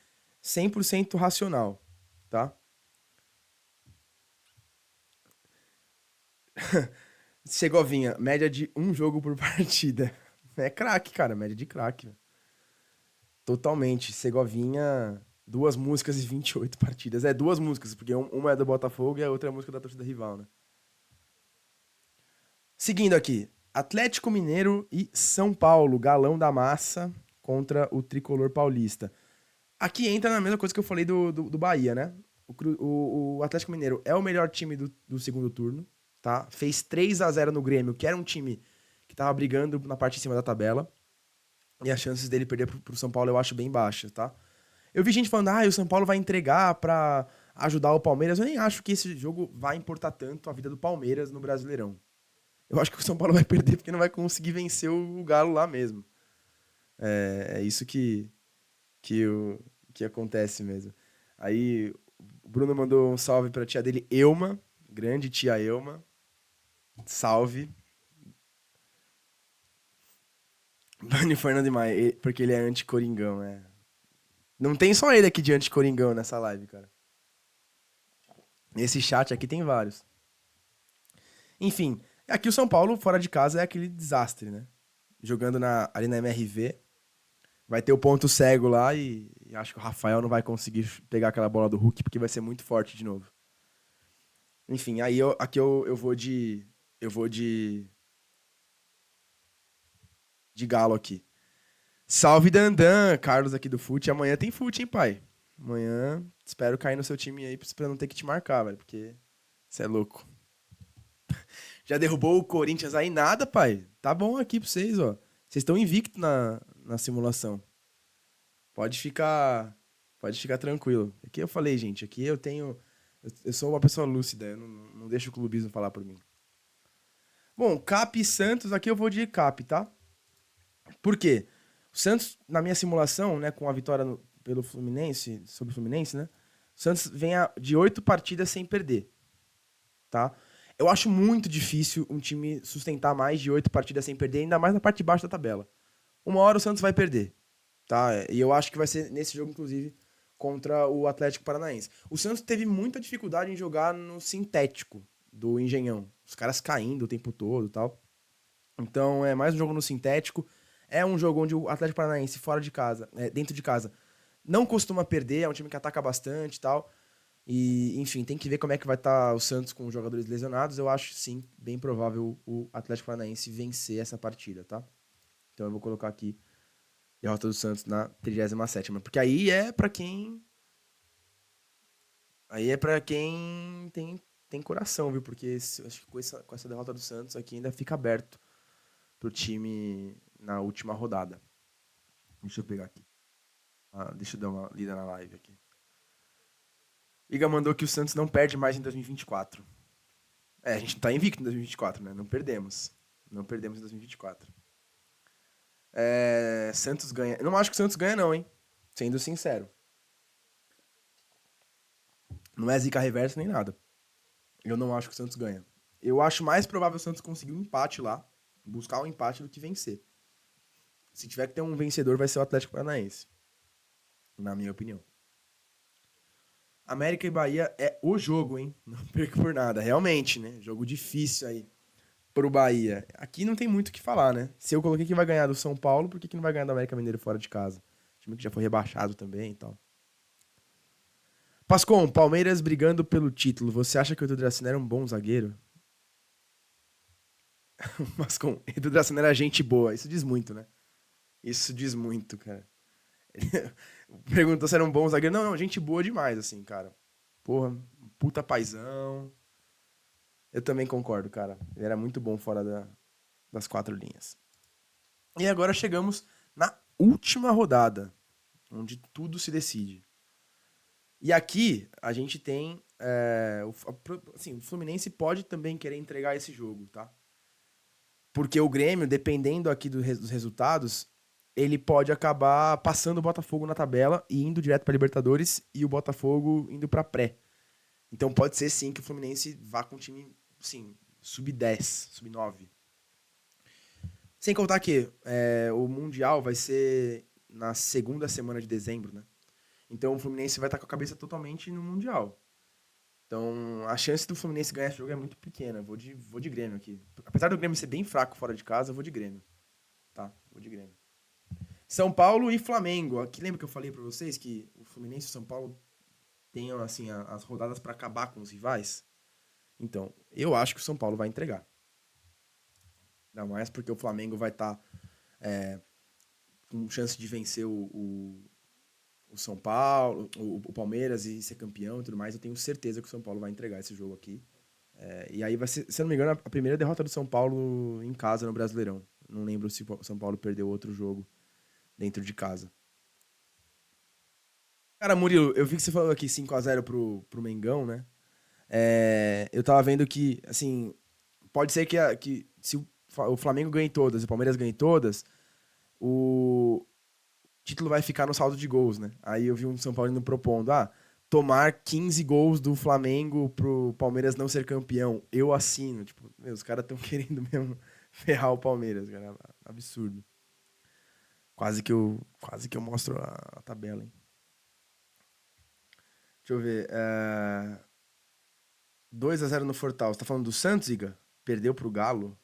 Speaker 1: 100% racional, tá? Segovinha, média de um jogo por partida. É craque, cara, média de craque. Totalmente. Segovinha, duas músicas e 28 partidas. É duas músicas, porque uma é do Botafogo e a outra é a música da torcida rival, né? Seguindo aqui, Atlético Mineiro e São Paulo, galão da massa contra o tricolor paulista. Aqui entra na mesma coisa que eu falei do Bahia, né? O Atlético Mineiro é o melhor time do segundo turno, tá? Fez 3-0 no Grêmio, que era um time que tava brigando na parte de cima da tabela. E as chances dele perder pro São Paulo eu acho bem baixas, tá? Eu vi gente falando, o São Paulo vai entregar pra ajudar o Palmeiras. Eu nem acho que esse jogo vai importar tanto a vida do Palmeiras no Brasileirão. Eu acho que o São Paulo vai perder porque não vai conseguir vencer o Galo lá mesmo. É isso que, o, que acontece mesmo. Aí o Bruno mandou um salve pra tia dele, Elma. Grande tia Elma. Salve. Bani Fernando de Maia, porque ele é anti-coringão, né? Não tem só ele aqui de anti-coringão nessa live, cara. Nesse chat aqui tem vários. Enfim, aqui o São Paulo, fora de casa, é aquele desastre, né? Jogando ali na MRV. Vai ter o ponto cego lá e acho que o Rafael não vai conseguir pegar aquela bola do Hulk porque vai ser muito forte de novo. Enfim, aí aqui eu vou de. Eu vou de Galo aqui. Salve Dandan, Carlos aqui do Fute. Amanhã tem Fute, hein, pai? Amanhã espero cair no seu time aí pra não ter que te marcar, velho, porque você é louco. Já derrubou o Corinthians aí? Nada, pai. Tá bom aqui pra vocês, ó. Vocês estão invictos na simulação. Pode ficar. Pode ficar tranquilo. Aqui eu falei, gente. Aqui eu tenho. Eu sou uma pessoa lúcida. Eu não deixo o clubismo falar por mim. Bom, Cap e Santos, aqui eu vou de Cap, tá? Por quê? O Santos, na minha simulação, né, com a vitória pelo Fluminense, sobre o Fluminense, né? O Santos vem de 8 partidas sem perder, tá? Eu acho muito difícil um time sustentar mais de 8 partidas sem perder, ainda mais na parte de baixo da tabela. Uma hora o Santos vai perder, tá? E eu acho que vai ser nesse jogo, inclusive, contra o Atlético Paranaense. O Santos teve muita dificuldade em jogar no sintético do Engenhão. Os caras caindo o tempo todo e tal. Então é mais um jogo no sintético. É um jogo onde o Atlético Paranaense, fora de casa, dentro de casa, não costuma perder. É um time que ataca bastante e tal. E, enfim, tem que ver como é que vai estar o Santos com os jogadores lesionados. Eu acho, sim, bem provável o Atlético Paranaense vencer essa partida, tá? Então eu vou colocar aqui derrota do Santos na 37ª. Porque aí é pra quem. Aí é pra quem tem coração, viu? Porque acho que com essa derrota do Santos aqui ainda fica aberto pro time na última rodada. Deixa eu pegar aqui. Deixa eu dar uma lida na live aqui. Iga mandou que o Santos não perde mais em 2024. A gente tá invicto em 2024, né? Não perdemos. Não perdemos em 2024. Santos ganha. Eu não acho que o Santos ganha, não, hein? Sendo sincero. Não é zica reversa nem nada. Eu não acho que o Santos ganha. Eu acho mais provável o Santos conseguir um empate lá, buscar um empate do que vencer. Se tiver que ter um vencedor, vai ser o Atlético Paranaense, na minha opinião. América e Bahia é o jogo, hein? Não perco por nada. Realmente, né? Jogo difícil aí pro Bahia. Aqui não tem muito o que falar, né? Se eu coloquei que vai ganhar do São Paulo, por que não vai ganhar do América Mineiro fora de casa? Time que já foi rebaixado também e tal. Pascom, Palmeiras brigando pelo título. Você acha que o Edu Dracena era um bom zagueiro? Pascom, Edu Dracena era gente boa. Isso diz muito, né? Isso diz muito, cara. Perguntou se era um bom zagueiro. Não, gente boa demais, assim, cara. Porra, puta paizão. Eu também concordo, cara. Ele era muito bom fora das quatro linhas. E agora chegamos na última rodada, onde tudo se decide. E aqui a gente tem. Assim, o Fluminense pode também querer entregar esse jogo, tá? Porque o Grêmio, dependendo aqui dos resultados, ele pode acabar passando o Botafogo na tabela e indo direto para Libertadores e o Botafogo indo para pré. Então pode ser sim que o Fluminense vá com o time, sim, sub-10, sub-9. Sem contar que o Mundial vai ser na segunda semana de dezembro, né? Então o Fluminense vai estar com a cabeça totalmente no Mundial. Então a chance do Fluminense ganhar esse jogo é muito pequena. Vou de Grêmio aqui. Apesar do Grêmio ser bem fraco fora de casa, eu vou de Grêmio. Tá, vou de Grêmio. São Paulo e Flamengo. Aqui lembra que eu falei pra vocês que o Fluminense e o São Paulo têm assim, as rodadas pra acabar com os rivais? Então, eu acho que o São Paulo vai entregar. Ainda mais porque o Flamengo vai estar com chance de vencer o São Paulo, o Palmeiras e ser campeão e tudo mais. Eu tenho certeza que o São Paulo vai entregar esse jogo aqui. E aí vai ser, se eu não me engano, a primeira derrota do São Paulo em casa no Brasileirão. Não lembro se o São Paulo perdeu outro jogo dentro de casa. Cara, Murilo, eu vi que você falou aqui 5-0 pro Mengão, né? Eu tava vendo que, assim, pode ser que se o Flamengo ganhe todas e o Palmeiras ganhe todas, o título vai ficar no saldo de gols, né? Aí eu vi um São Paulino propondo, tomar 15 gols do Flamengo pro Palmeiras não ser campeão. Eu assino. Tipo, os caras estão querendo mesmo ferrar o Palmeiras, cara. Absurdo. Quase que eu mostro a tabela, hein? Deixa eu ver. 2-0 no Fortal. Você tá falando do Santos, Iga? Perdeu pro Galo?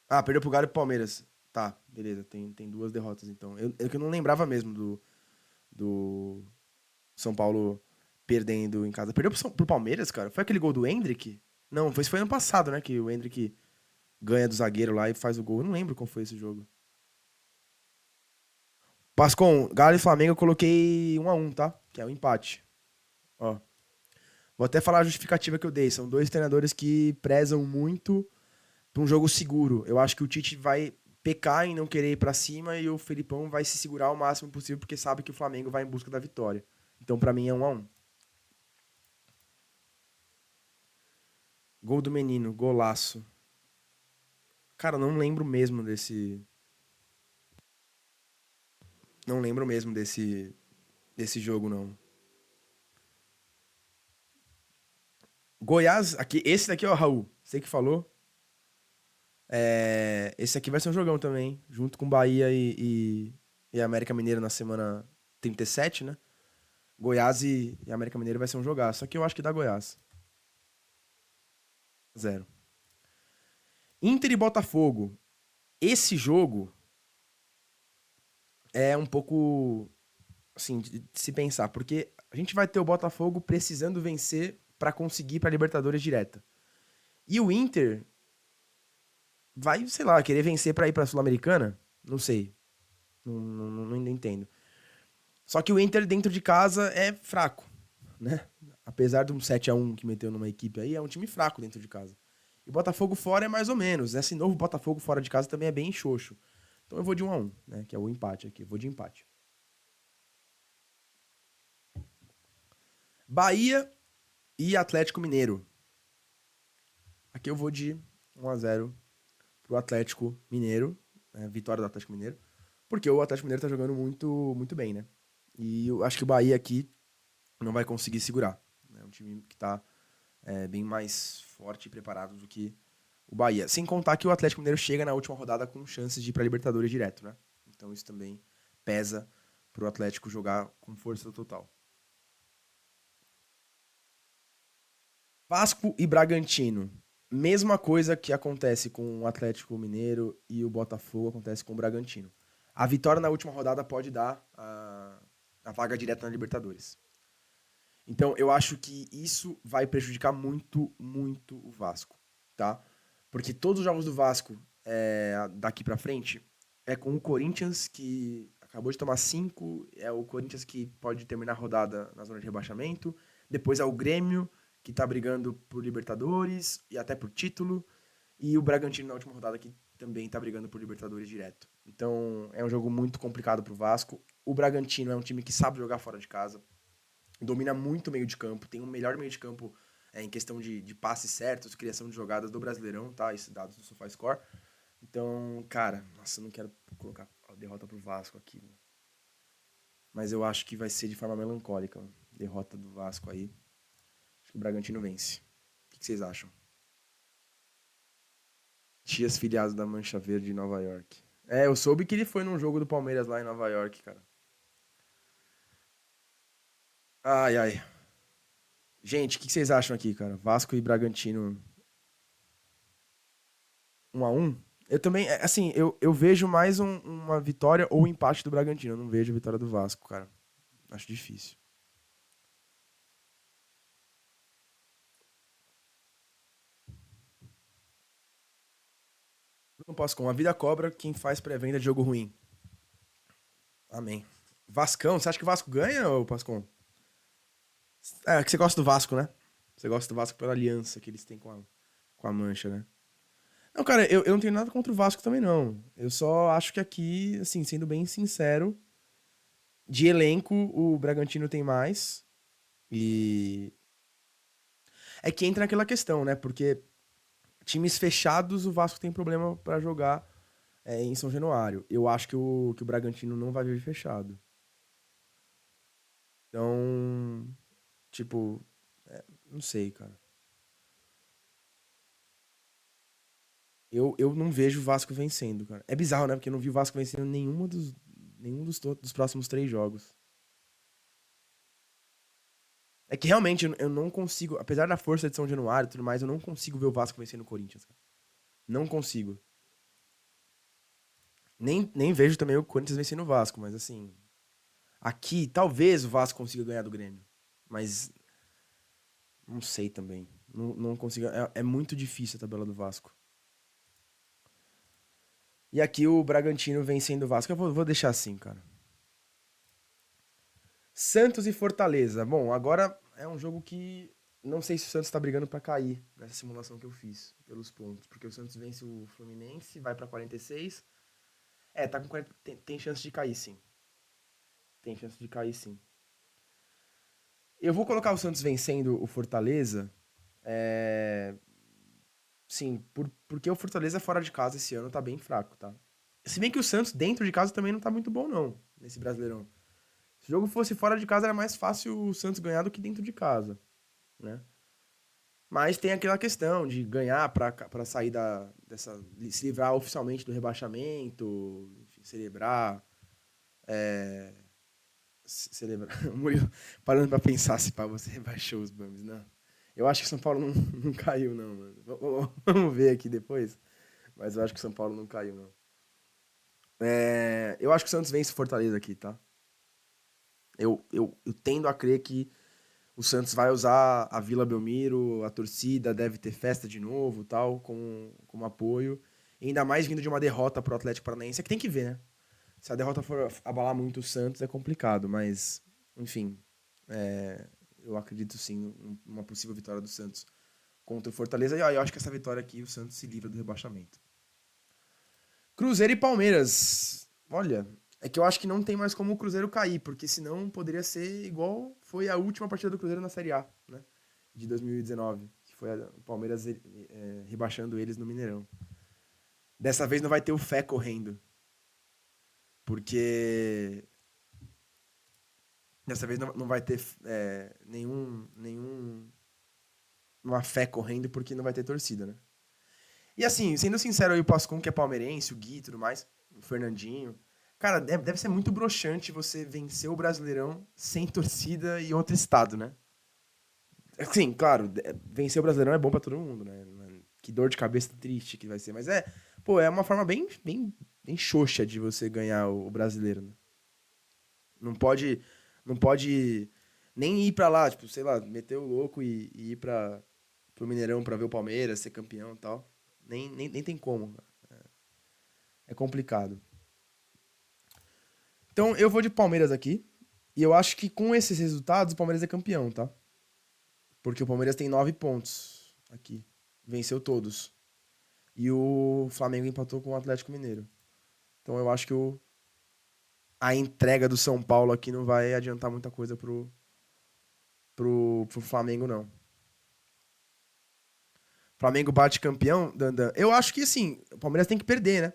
Speaker 1: Ah, perdeu pro Galo e pro Palmeiras. Tá, beleza. Tem duas derrotas, então. Eu que não lembrava mesmo do São Paulo perdendo em casa. Perdeu pro Palmeiras, cara? Foi aquele gol do Endrick? Não, foi ano passado, né? Que o Endrick ganha do zagueiro lá e faz o gol. Eu não lembro qual foi esse jogo. Pascom, Galo e Flamengo eu coloquei 1-1, tá? Que é o empate. Ó. Vou até falar a justificativa que eu dei. São dois treinadores que prezam muito pra um jogo seguro. Eu acho que o Tite vai pecar em não querer ir pra cima e o Felipão vai se segurar o máximo possível porque sabe que o Flamengo vai em busca da vitória. Então, pra mim, é 1-1. Gol do menino, golaço. Cara, não lembro mesmo desse. Não lembro mesmo desse jogo, não. Goiás, aqui, esse daqui, ó, Raul. Você que falou. Esse aqui vai ser um jogão também, hein? Junto com Bahia e América Mineiro na semana 37, né? Goiás e América Mineiro vai ser um jogaço. Só que eu acho que dá Goiás. 0. Inter e Botafogo. Esse jogo é um pouco assim de se pensar, porque a gente vai ter o Botafogo precisando vencer pra conseguir pra Libertadores direta. E o Inter vai, sei lá, querer vencer pra ir pra Sul-Americana? Não sei. Não entendo. Só que o Inter dentro de casa é fraco, né? Apesar de um 7-1 que meteu numa equipe aí, é um time fraco dentro de casa. E o Botafogo fora é mais ou menos. Esse novo Botafogo fora de casa também é bem xoxo. Então eu vou de 1-1, né? Que é o empate aqui. Eu vou de empate. Bahia e Atlético Mineiro. Aqui eu vou de 1-0 pro Atlético Mineiro. Né? Vitória do Atlético Mineiro. Porque o Atlético Mineiro tá jogando muito, muito bem, né? E eu acho que o Bahia aqui não vai conseguir segurar. Né? time que tá bem mais forte e preparado do que o Bahia. Sem contar que o Atlético Mineiro chega na última rodada com chances de ir pra Libertadores direto, né? Então isso também pesa pro Atlético jogar com força total. Vasco e Bragantino. Mesma coisa que acontece com o Atlético Mineiro e o Botafogo acontece com o Bragantino. A vitória na última rodada pode dar a vaga direta na Libertadores. Então, eu acho que isso vai prejudicar muito, muito o Vasco, tá? Porque todos os jogos do Vasco daqui pra frente é com o Corinthians, que acabou de tomar 5, é o Corinthians que pode terminar a rodada na zona de rebaixamento, depois é o Grêmio, que tá brigando por Libertadores e até por título, e o Bragantino na última rodada, que também tá brigando por Libertadores direto. Então, é um jogo muito complicado pro Vasco. O Bragantino é um time que sabe jogar fora de casa, domina muito o meio de campo, tem o melhor meio de campo em questão de passes certos, criação de jogadas do Brasileirão, tá? Esses dados do SofaScore. Então, cara, nossa, eu não quero colocar a derrota pro Vasco aqui, mano. Mas eu acho que vai ser de forma melancólica, mano. Derrota do Vasco aí. Acho que o Bragantino vence. O que vocês acham? Tias filiados da Mancha Verde de Nova York. Eu soube que ele foi num jogo do Palmeiras lá em Nova York, cara. Ai, ai. Gente, o que vocês acham aqui, cara? Vasco e Bragantino 1-1. Eu também, assim, eu vejo mais uma vitória ou um empate do Bragantino. Eu não vejo a vitória do Vasco, cara. Acho difícil. Bruno Pascon, a vida cobra quem faz pré-venda de jogo ruim. Amém. Vascão, você acha que o Vasco ganha, ô Pascon? É, que você gosta do Vasco, né? Você gosta do Vasco pela aliança que eles têm com a Mancha, né? Não, cara, eu não tenho nada contra o Vasco também, não. Eu só acho que aqui, assim, sendo bem sincero, de elenco, o Bragantino tem mais. E é que entra naquela questão, né? Porque times fechados, o Vasco tem problema pra jogar em São Januário. Eu acho que o Bragantino não vai vir fechado. Então, tipo, não sei, cara. Eu não vejo o Vasco vencendo, cara. É bizarro, né? Porque eu não vi o Vasco vencendo nenhum dos próximos 3 jogos. É que realmente eu não consigo, apesar da força de São Januário e tudo mais, eu não consigo ver o Vasco vencendo o Corinthians, cara. Não consigo. Nem vejo também o Corinthians vencendo o Vasco, mas assim, aqui talvez o Vasco consiga ganhar do Grêmio. Mas não sei também. Não consigo. É muito difícil a tabela do Vasco. E aqui o Bragantino vencendo o Vasco. Eu vou deixar assim, cara. Santos e Fortaleza. Bom, agora é um jogo que não sei se o Santos tá brigando pra cair nessa simulação que eu fiz pelos pontos, porque o Santos vence o Fluminense, vai pra 46. Tá com 40, tem chance de cair, sim. Tem chance de cair, sim. Eu vou colocar o Santos vencendo o Fortaleza, é, sim, porque o Fortaleza fora de casa esse ano tá bem fraco, tá? Se bem que o Santos dentro de casa também não tá muito bom, não, nesse Brasileirão. Se o jogo fosse fora de casa, era mais fácil o Santos ganhar do que dentro de casa, né? Mas tem aquela questão de ganhar pra sair se livrar oficialmente do rebaixamento, enfim, celebrar. É, celebrar. O Murilo, parando pra pensar se pá, você rebaixou os Bambis, não. Eu acho que o São Paulo não, não caiu, não, mano. Vamos ver aqui depois. Mas eu acho que o São Paulo não caiu, não. Eu acho que o Santos vence o Fortaleza aqui, tá? Eu tendo a crer que o Santos vai usar a Vila Belmiro, a torcida deve ter festa de novo, tal, como apoio. E ainda mais vindo de uma derrota pro Atlético Paranaense, é que tem que ver, né? Se a derrota for abalar muito o Santos, é complicado, mas, enfim, eu acredito sim numa possível vitória do Santos contra o Fortaleza. E ó, eu acho que essa vitória aqui, o Santos se livra do rebaixamento. Cruzeiro e Palmeiras. Olha, é que eu acho que não tem mais como o Cruzeiro cair, porque senão poderia ser igual foi a última partida do Cruzeiro na Série A, né? De 2019, que foi o Palmeiras rebaixando eles no Mineirão. Dessa vez não vai ter o Fé correndo, porque Dessa vez não vai ter uma fé correndo porque não vai ter torcida, né? E assim, sendo sincero aí, o Pascon, que é palmeirense, o Gui e tudo mais, o Fernandinho. Cara, deve ser muito broxante você vencer o Brasileirão sem torcida e outro estado, né? Sim, claro, vencer o Brasileirão é bom pra todo mundo, né? Que dor de cabeça triste que vai ser. Mas pô, é uma forma bem xoxa de você ganhar o brasileiro, né? Não pode, não pode nem ir pra lá, tipo, sei lá, meter o louco e ir pro Mineirão pra ver o Palmeiras ser campeão e tal. Nem tem como. É complicado. Então, eu vou de Palmeiras aqui. E eu acho que com esses resultados, o Palmeiras é campeão, tá? Porque o Palmeiras tem 9 pontos aqui. Venceu todos. E o Flamengo empatou com o Atlético Mineiro. Então eu acho que a entrega do São Paulo aqui não vai adiantar muita coisa pro Flamengo, não. Flamengo bate campeão, Dandan. Eu acho que, assim, o Palmeiras tem que perder, né?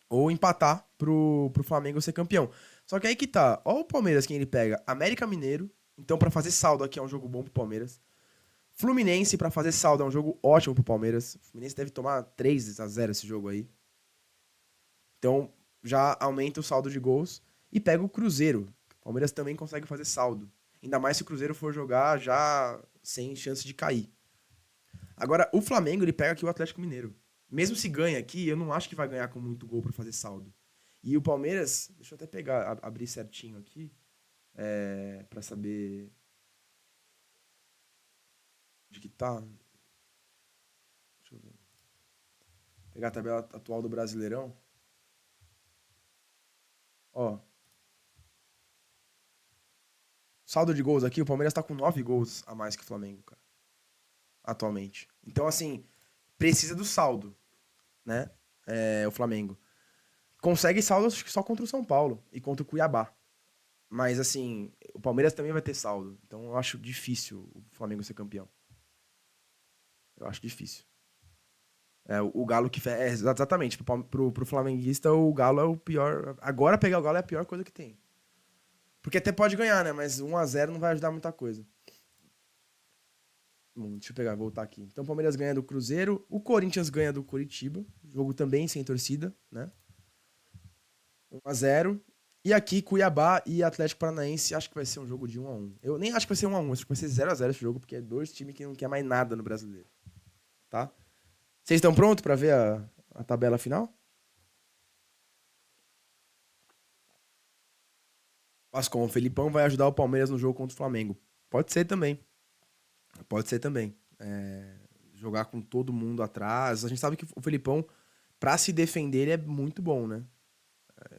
Speaker 1: Ou empatar pro Flamengo ser campeão. Só que aí que tá. Ó o Palmeiras, quem ele pega. América Mineiro. Então, pra fazer saldo aqui é um jogo bom pro Palmeiras. Fluminense, pra fazer saldo, é um jogo ótimo pro Palmeiras. O Fluminense deve tomar 3-0 esse jogo aí. Então, já aumenta o saldo de gols. E pega o Cruzeiro. O Palmeiras também consegue fazer saldo. Ainda mais se o Cruzeiro for jogar já sem chance de cair. Agora, o Flamengo, ele pega aqui o Atlético Mineiro. Mesmo se ganha aqui, eu não acho que vai ganhar com muito gol pra fazer saldo. E o Palmeiras, deixa eu até pegar, abrir certinho aqui, pra saber de que tá. Deixa eu ver. Pegar a tabela atual do Brasileirão. Ó, saldo de gols aqui, o Palmeiras tá com 9 gols a mais que o Flamengo, cara, atualmente. Então, assim, precisa do saldo, né? O Flamengo. Consegue saldo acho que só contra o São Paulo e contra o Cuiabá. Mas, assim, o Palmeiras também vai ter saldo. Então, eu acho difícil o Flamengo ser campeão. Eu acho difícil. O Galo que... exatamente. Pro flamenguista, o Galo é o pior... Agora, pegar o Galo é a pior coisa que tem. Porque até pode ganhar, né? Mas 1-0 não vai ajudar muita coisa. Bom, deixa eu pegar, voltar aqui. Então, o Palmeiras ganha do Cruzeiro. O Corinthians ganha do Curitiba. Jogo também sem torcida, né? 1-0. E aqui, Cuiabá e Atlético Paranaense, acho que vai ser um jogo de 1-1. Eu nem acho que vai ser 1-1, acho que vai ser 0-0 esse jogo, porque é dois times que não quer mais nada no brasileiro, tá? Vocês estão prontos pra ver a tabela final? Pascom, o Felipão vai ajudar o Palmeiras no jogo contra o Flamengo. Pode ser também. Pode ser também. Jogar com todo mundo atrás. A gente sabe que o Felipão, pra se defender, ele é muito bom, né?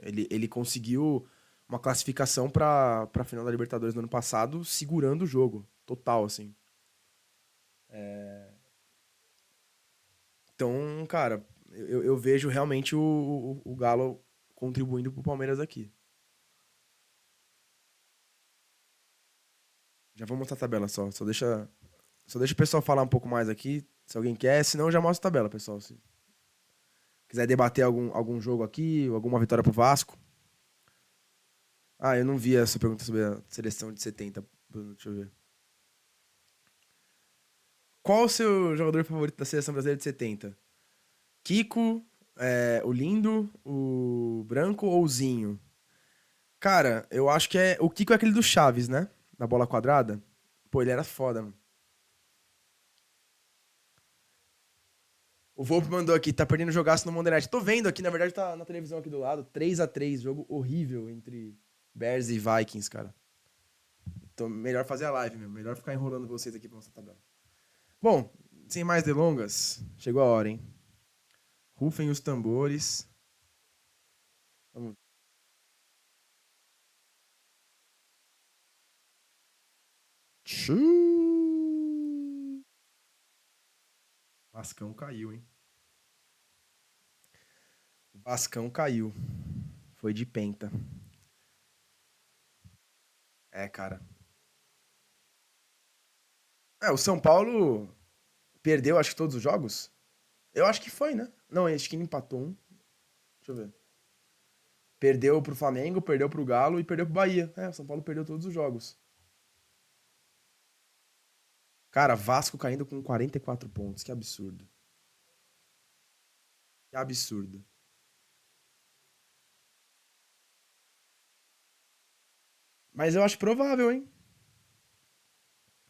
Speaker 1: Ele conseguiu uma classificação pra final da Libertadores no ano passado, segurando o jogo. Total, assim. Então, cara, eu vejo realmente o Galo contribuindo pro Palmeiras aqui. Já vou mostrar a tabela só. Só deixa o pessoal falar um pouco mais aqui, se alguém quer. Senão eu já mostro a tabela, pessoal. Se quiser debater algum jogo aqui, ou alguma vitória pro Vasco. Ah, eu não vi essa pergunta sobre a seleção de 70, Bruno. Deixa eu ver. Qual o seu jogador favorito da seleção brasileira de 70? Kiko, o Lindo, o Branco ou o Zinho? Cara, eu acho que o Kiko é aquele do Chaves, né? Da bola quadrada. Pô, ele era foda, mano. O Volpe mandou aqui, tá perdendo jogaço no Monday Night. Tô vendo aqui, na verdade tá na televisão aqui do lado. 3-3, jogo horrível entre Bears e Vikings, cara. Então, melhor fazer a live mesmo. Melhor ficar enrolando vocês aqui pra nossa tabela. Bom, sem mais delongas, chegou a hora, hein? Rufem os tambores. Vamos. Tchu! Vascão caiu, hein? Vascão caiu. Foi de penta. Cara. O São Paulo perdeu, acho que todos os jogos. Eu acho que foi, né? Não, acho que ele empatou um. Deixa eu ver. Perdeu pro Flamengo, perdeu pro Galo e perdeu pro Bahia. É, o São Paulo perdeu todos os jogos. Cara, Vasco caindo com 44 pontos. Que absurdo. Que absurdo. Mas eu acho provável, hein?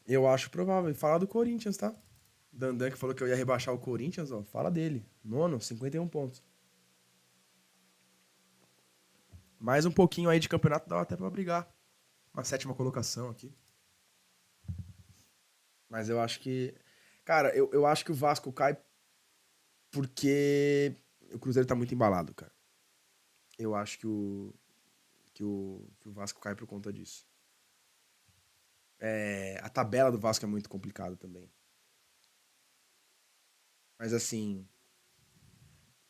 Speaker 1: Eu acho provável. E fala do Corinthians, tá? Dandan que falou que eu ia rebaixar o Corinthians, ó. Fala dele. Nono, 51 pontos. Mais um pouquinho aí de campeonato dá até pra brigar. Uma sétima colocação aqui. Mas eu acho que. Cara, eu acho que o Vasco cai porque o Cruzeiro tá muito embalado, cara. Eu acho que o Vasco cai por conta disso. É, a tabela do Vasco é muito complicada também. Mas assim,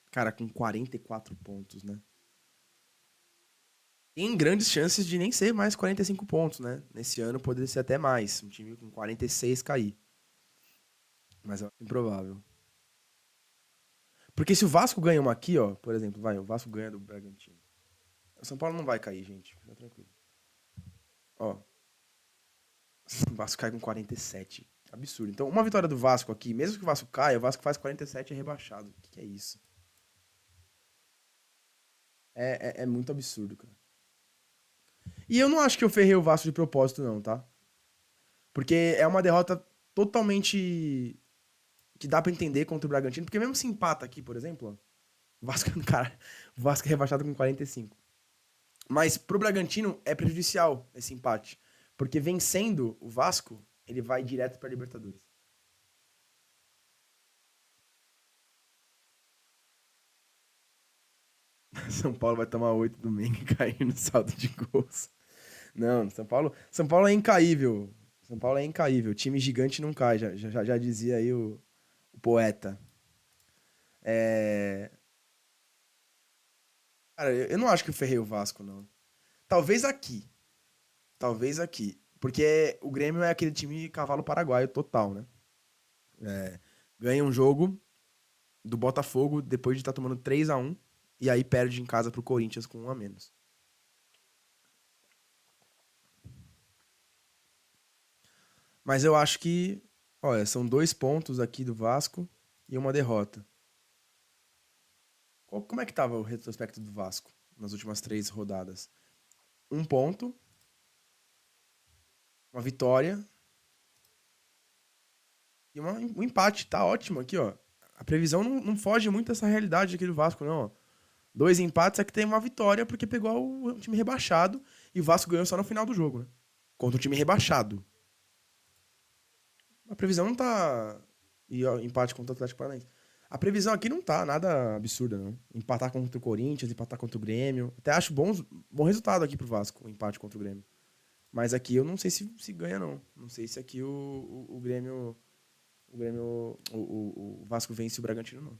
Speaker 1: cara, com 44 pontos, né? Tem grandes chances de nem ser mais 45 pontos, né? Nesse ano poderia ser até mais. Um time com 46 cair. Mas é improvável. Porque se o Vasco ganha uma aqui, ó, por exemplo, vai, o Vasco ganha do Bragantino. O São Paulo não vai cair, gente. Fica tranquilo. Ó, o Vasco cai com 47. Absurdo. Então, uma vitória do Vasco aqui, mesmo que o Vasco caia, o Vasco faz 47 e é rebaixado. O que é isso? É muito absurdo, cara. E eu não acho que eu ferrei o Vasco de propósito, não, tá? Porque é uma derrota totalmente que dá pra entender contra o Bragantino. Porque mesmo se empata aqui, por exemplo, ó, o Vasco, cara, o Vasco é rebaixado com 45. Mas pro Bragantino é prejudicial esse empate. Porque vencendo o Vasco, ele vai direto pra Libertadores. São Paulo vai tomar 8 domingo e cair no saldo de gols. Não, São Paulo é incaível. São Paulo é incaível. Time gigante não cai, já dizia aí o poeta. É... Cara, eu não acho que eu ferrei o Vasco, não. Talvez aqui. Talvez aqui. Porque o Grêmio é aquele time cavalo paraguaio total, né? É, ganha um jogo do Botafogo depois de estar tomando 3-1 e aí perde em casa pro Corinthians com um a menos. Mas eu acho que, olha, são 2 pontos aqui do Vasco e uma derrota. Como é que tava o retrospecto do Vasco nas últimas 3 rodadas? 1 ponto, uma vitória e um empate. Tá ótimo aqui, ó. A previsão não foge muito dessa realidade aqui do Vasco, não. Ó. 2 empates é que tem uma vitória porque pegou o time rebaixado e o Vasco ganhou só no final do jogo, né? Contra o time rebaixado. A previsão não tá. E ó, empate contra o Atlético Paranaense. A previsão aqui não tá nada absurda, não. Empatar contra o Corinthians, empatar contra o Grêmio. Até acho bom resultado aqui pro Vasco, o empate contra o Grêmio. Mas aqui eu não sei se ganha, não. Não sei se aqui o Grêmio. O Grêmio. O Vasco vence o Bragantino, não.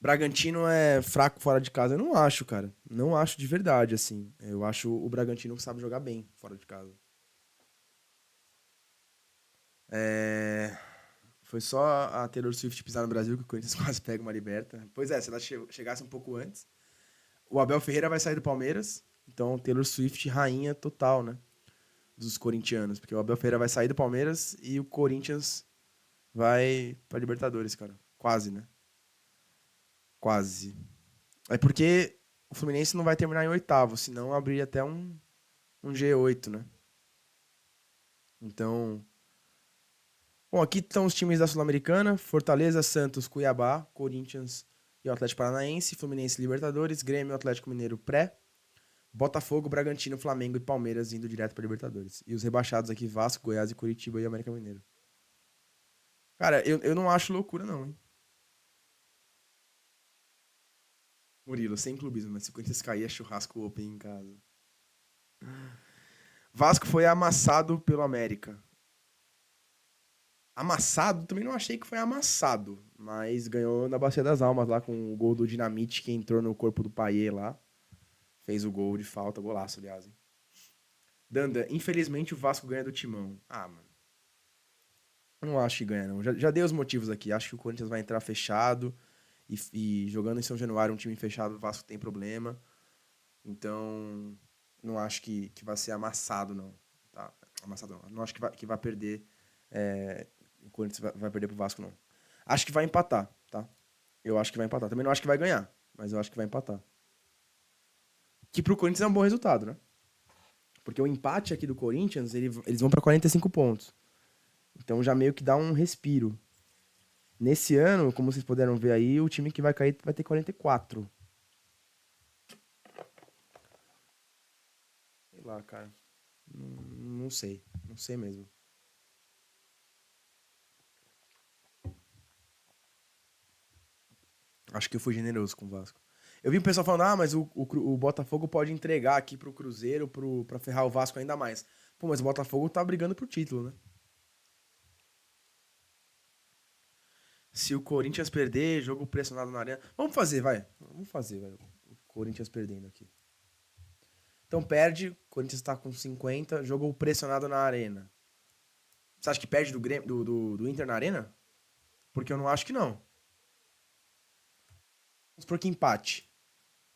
Speaker 1: Bragantino é fraco fora de casa? Eu não acho, cara. Não acho de verdade, assim. Eu acho o Bragantino que sabe jogar bem fora de casa. É... Foi só a Taylor Swift pisar no Brasil que o Corinthians quase pega uma liberta. Pois é, se ela chegasse um pouco antes. O Abel Ferreira vai sair do Palmeiras. Então, Taylor Swift, rainha total, né? Dos corintianos. Porque o Abel Ferreira vai sair do Palmeiras e o Corinthians vai pra Libertadores, cara. Quase, né? Quase. É porque o Fluminense não vai terminar em oitavo, senão abriria até um G8, né? Então. Bom, aqui estão os times da Sul-Americana: Fortaleza, Santos, Cuiabá, Corinthians e o Atlético Paranaense, Fluminense Libertadores, Grêmio, Atlético Mineiro pré, Botafogo, Bragantino, Flamengo e Palmeiras indo direto para Libertadores. E os rebaixados aqui: Vasco, Goiás e Curitiba e América Mineiro. Cara, eu não acho loucura, não, hein? Murilo, sem clubismo, mas se o Corinthians cair, é churrasco open em casa. Vasco foi amassado pelo América. Amassado, também não achei que foi amassado, mas ganhou na Bacia das Almas lá com o gol do Dinamite que entrou no corpo do Payet lá. Fez o gol de falta, golaço, aliás. Hein? Danda, infelizmente o Vasco ganha do Timão. Ah, mano. Não acho que ganha, não. Já dei os motivos aqui. Acho que o Corinthians vai entrar fechado e jogando em São Januário, um time fechado, o Vasco tem problema. Então, não acho que vai ser amassado, não. Tá? Amassado não. Não acho que vai perder. O Corinthians vai perder pro Vasco, não. Acho que vai empatar, tá? Eu acho que vai empatar. Também não acho que vai ganhar, mas eu acho que vai empatar. Que pro Corinthians é um bom resultado, né? Porque o empate aqui do Corinthians, eles vão pra 45 pontos. Então já meio que dá um respiro. Nesse ano, como vocês puderam ver aí, o time que vai cair vai ter 44. Sei lá, cara. Não sei. Não sei mesmo. Acho que eu fui generoso com o Vasco. Eu vi o pessoal falando, mas o Botafogo pode entregar aqui pro Cruzeiro pra ferrar o Vasco ainda mais. Pô, mas o Botafogo tá brigando por título, né? Se o Corinthians perder, jogo pressionado na arena. Vamos fazer, vai. Vamos fazer, vai. O Corinthians perdendo aqui. Então perde, o Corinthians tá com 50, jogo pressionado na arena. Você acha que perde do Inter na arena? Porque eu não acho que não. Vamos supor que empate.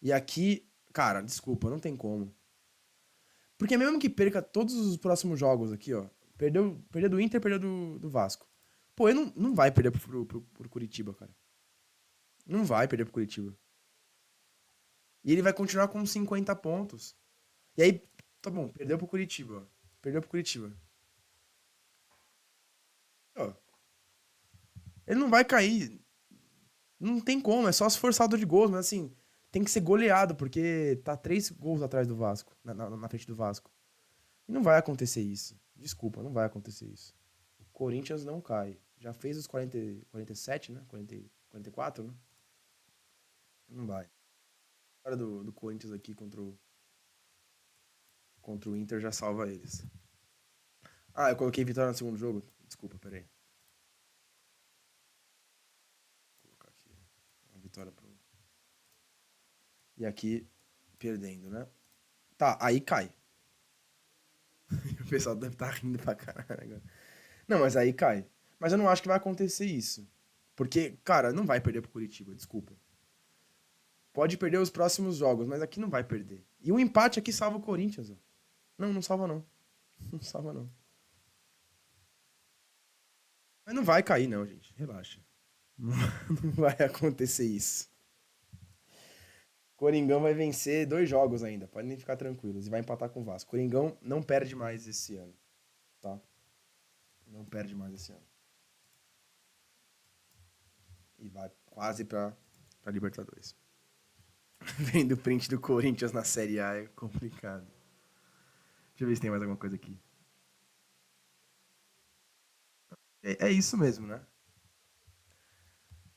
Speaker 1: E aqui, cara, desculpa, não tem como. Porque mesmo que perca todos os próximos jogos aqui, ó. Perdeu do Inter, perdeu do Vasco. Pô, ele não vai perder pro Curitiba, cara. Não vai perder pro Curitiba. E ele vai continuar com 50 pontos. E aí, tá bom, perdeu pro Curitiba, ó. Perdeu pro Curitiba. Ó, ele não vai cair. Não tem como, é só se for saldo de gols, mas assim, tem que ser goleado, porque tá 3 gols atrás do Vasco, na frente do Vasco. E não vai acontecer isso. Desculpa, não vai acontecer isso. O Corinthians não cai. Já fez os 47, né? 44, né? Não vai. A hora do Corinthians aqui contra o Inter já salva eles. Ah, eu coloquei vitória no segundo jogo. Desculpa, peraí. Vou colocar aqui. Uma vitória pro. E aqui, perdendo, né? Tá, aí cai. O pessoal deve estar rindo pra caralho agora. Não, mas aí cai. Mas eu não acho que vai acontecer isso. Porque, cara, não vai perder pro Curitiba, desculpa. Pode perder os próximos jogos, mas aqui não vai perder. E um empate aqui salva o Corinthians, ó. Não, não salva não. Não salva não. Mas não vai cair não, gente. Relaxa. Não, não vai acontecer isso. Coringão vai vencer 2 jogos ainda, podem ficar tranquilos. E vai empatar com o Vasco. Coringão não perde mais esse ano, tá? Não perde mais esse ano. E vai quase pra Libertadores. Vendo o print do Corinthians na Série A é complicado. Deixa eu ver se tem mais alguma coisa aqui. É isso mesmo, né?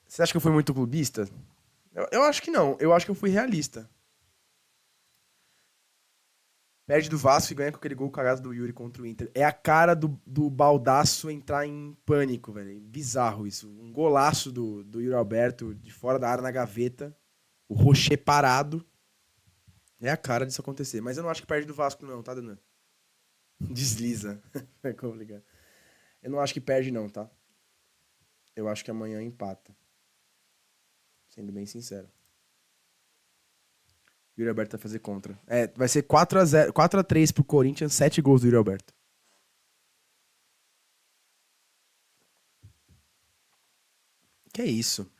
Speaker 1: Você acha que eu fui muito clubista? Eu acho que não. Eu acho que eu fui realista. Perde do Vasco e ganha com aquele gol cagado do Yuri contra o Inter. É a cara do Baldaço entrar em pânico, velho. Bizarro isso. Um golaço do Yuri Alberto de fora da área na gaveta. O Rocher parado. É a cara disso acontecer. Mas eu não acho que perde do Vasco, não, tá, Dana? Desliza. É complicado. Eu não acho que perde, não, tá? Eu acho que amanhã empata. Sendo bem sincero. Yuri Alberto vai fazer contra. Vai ser 4-0, 4-3 pro Corinthians, 7 gols do Yuri Alberto. Que é isso?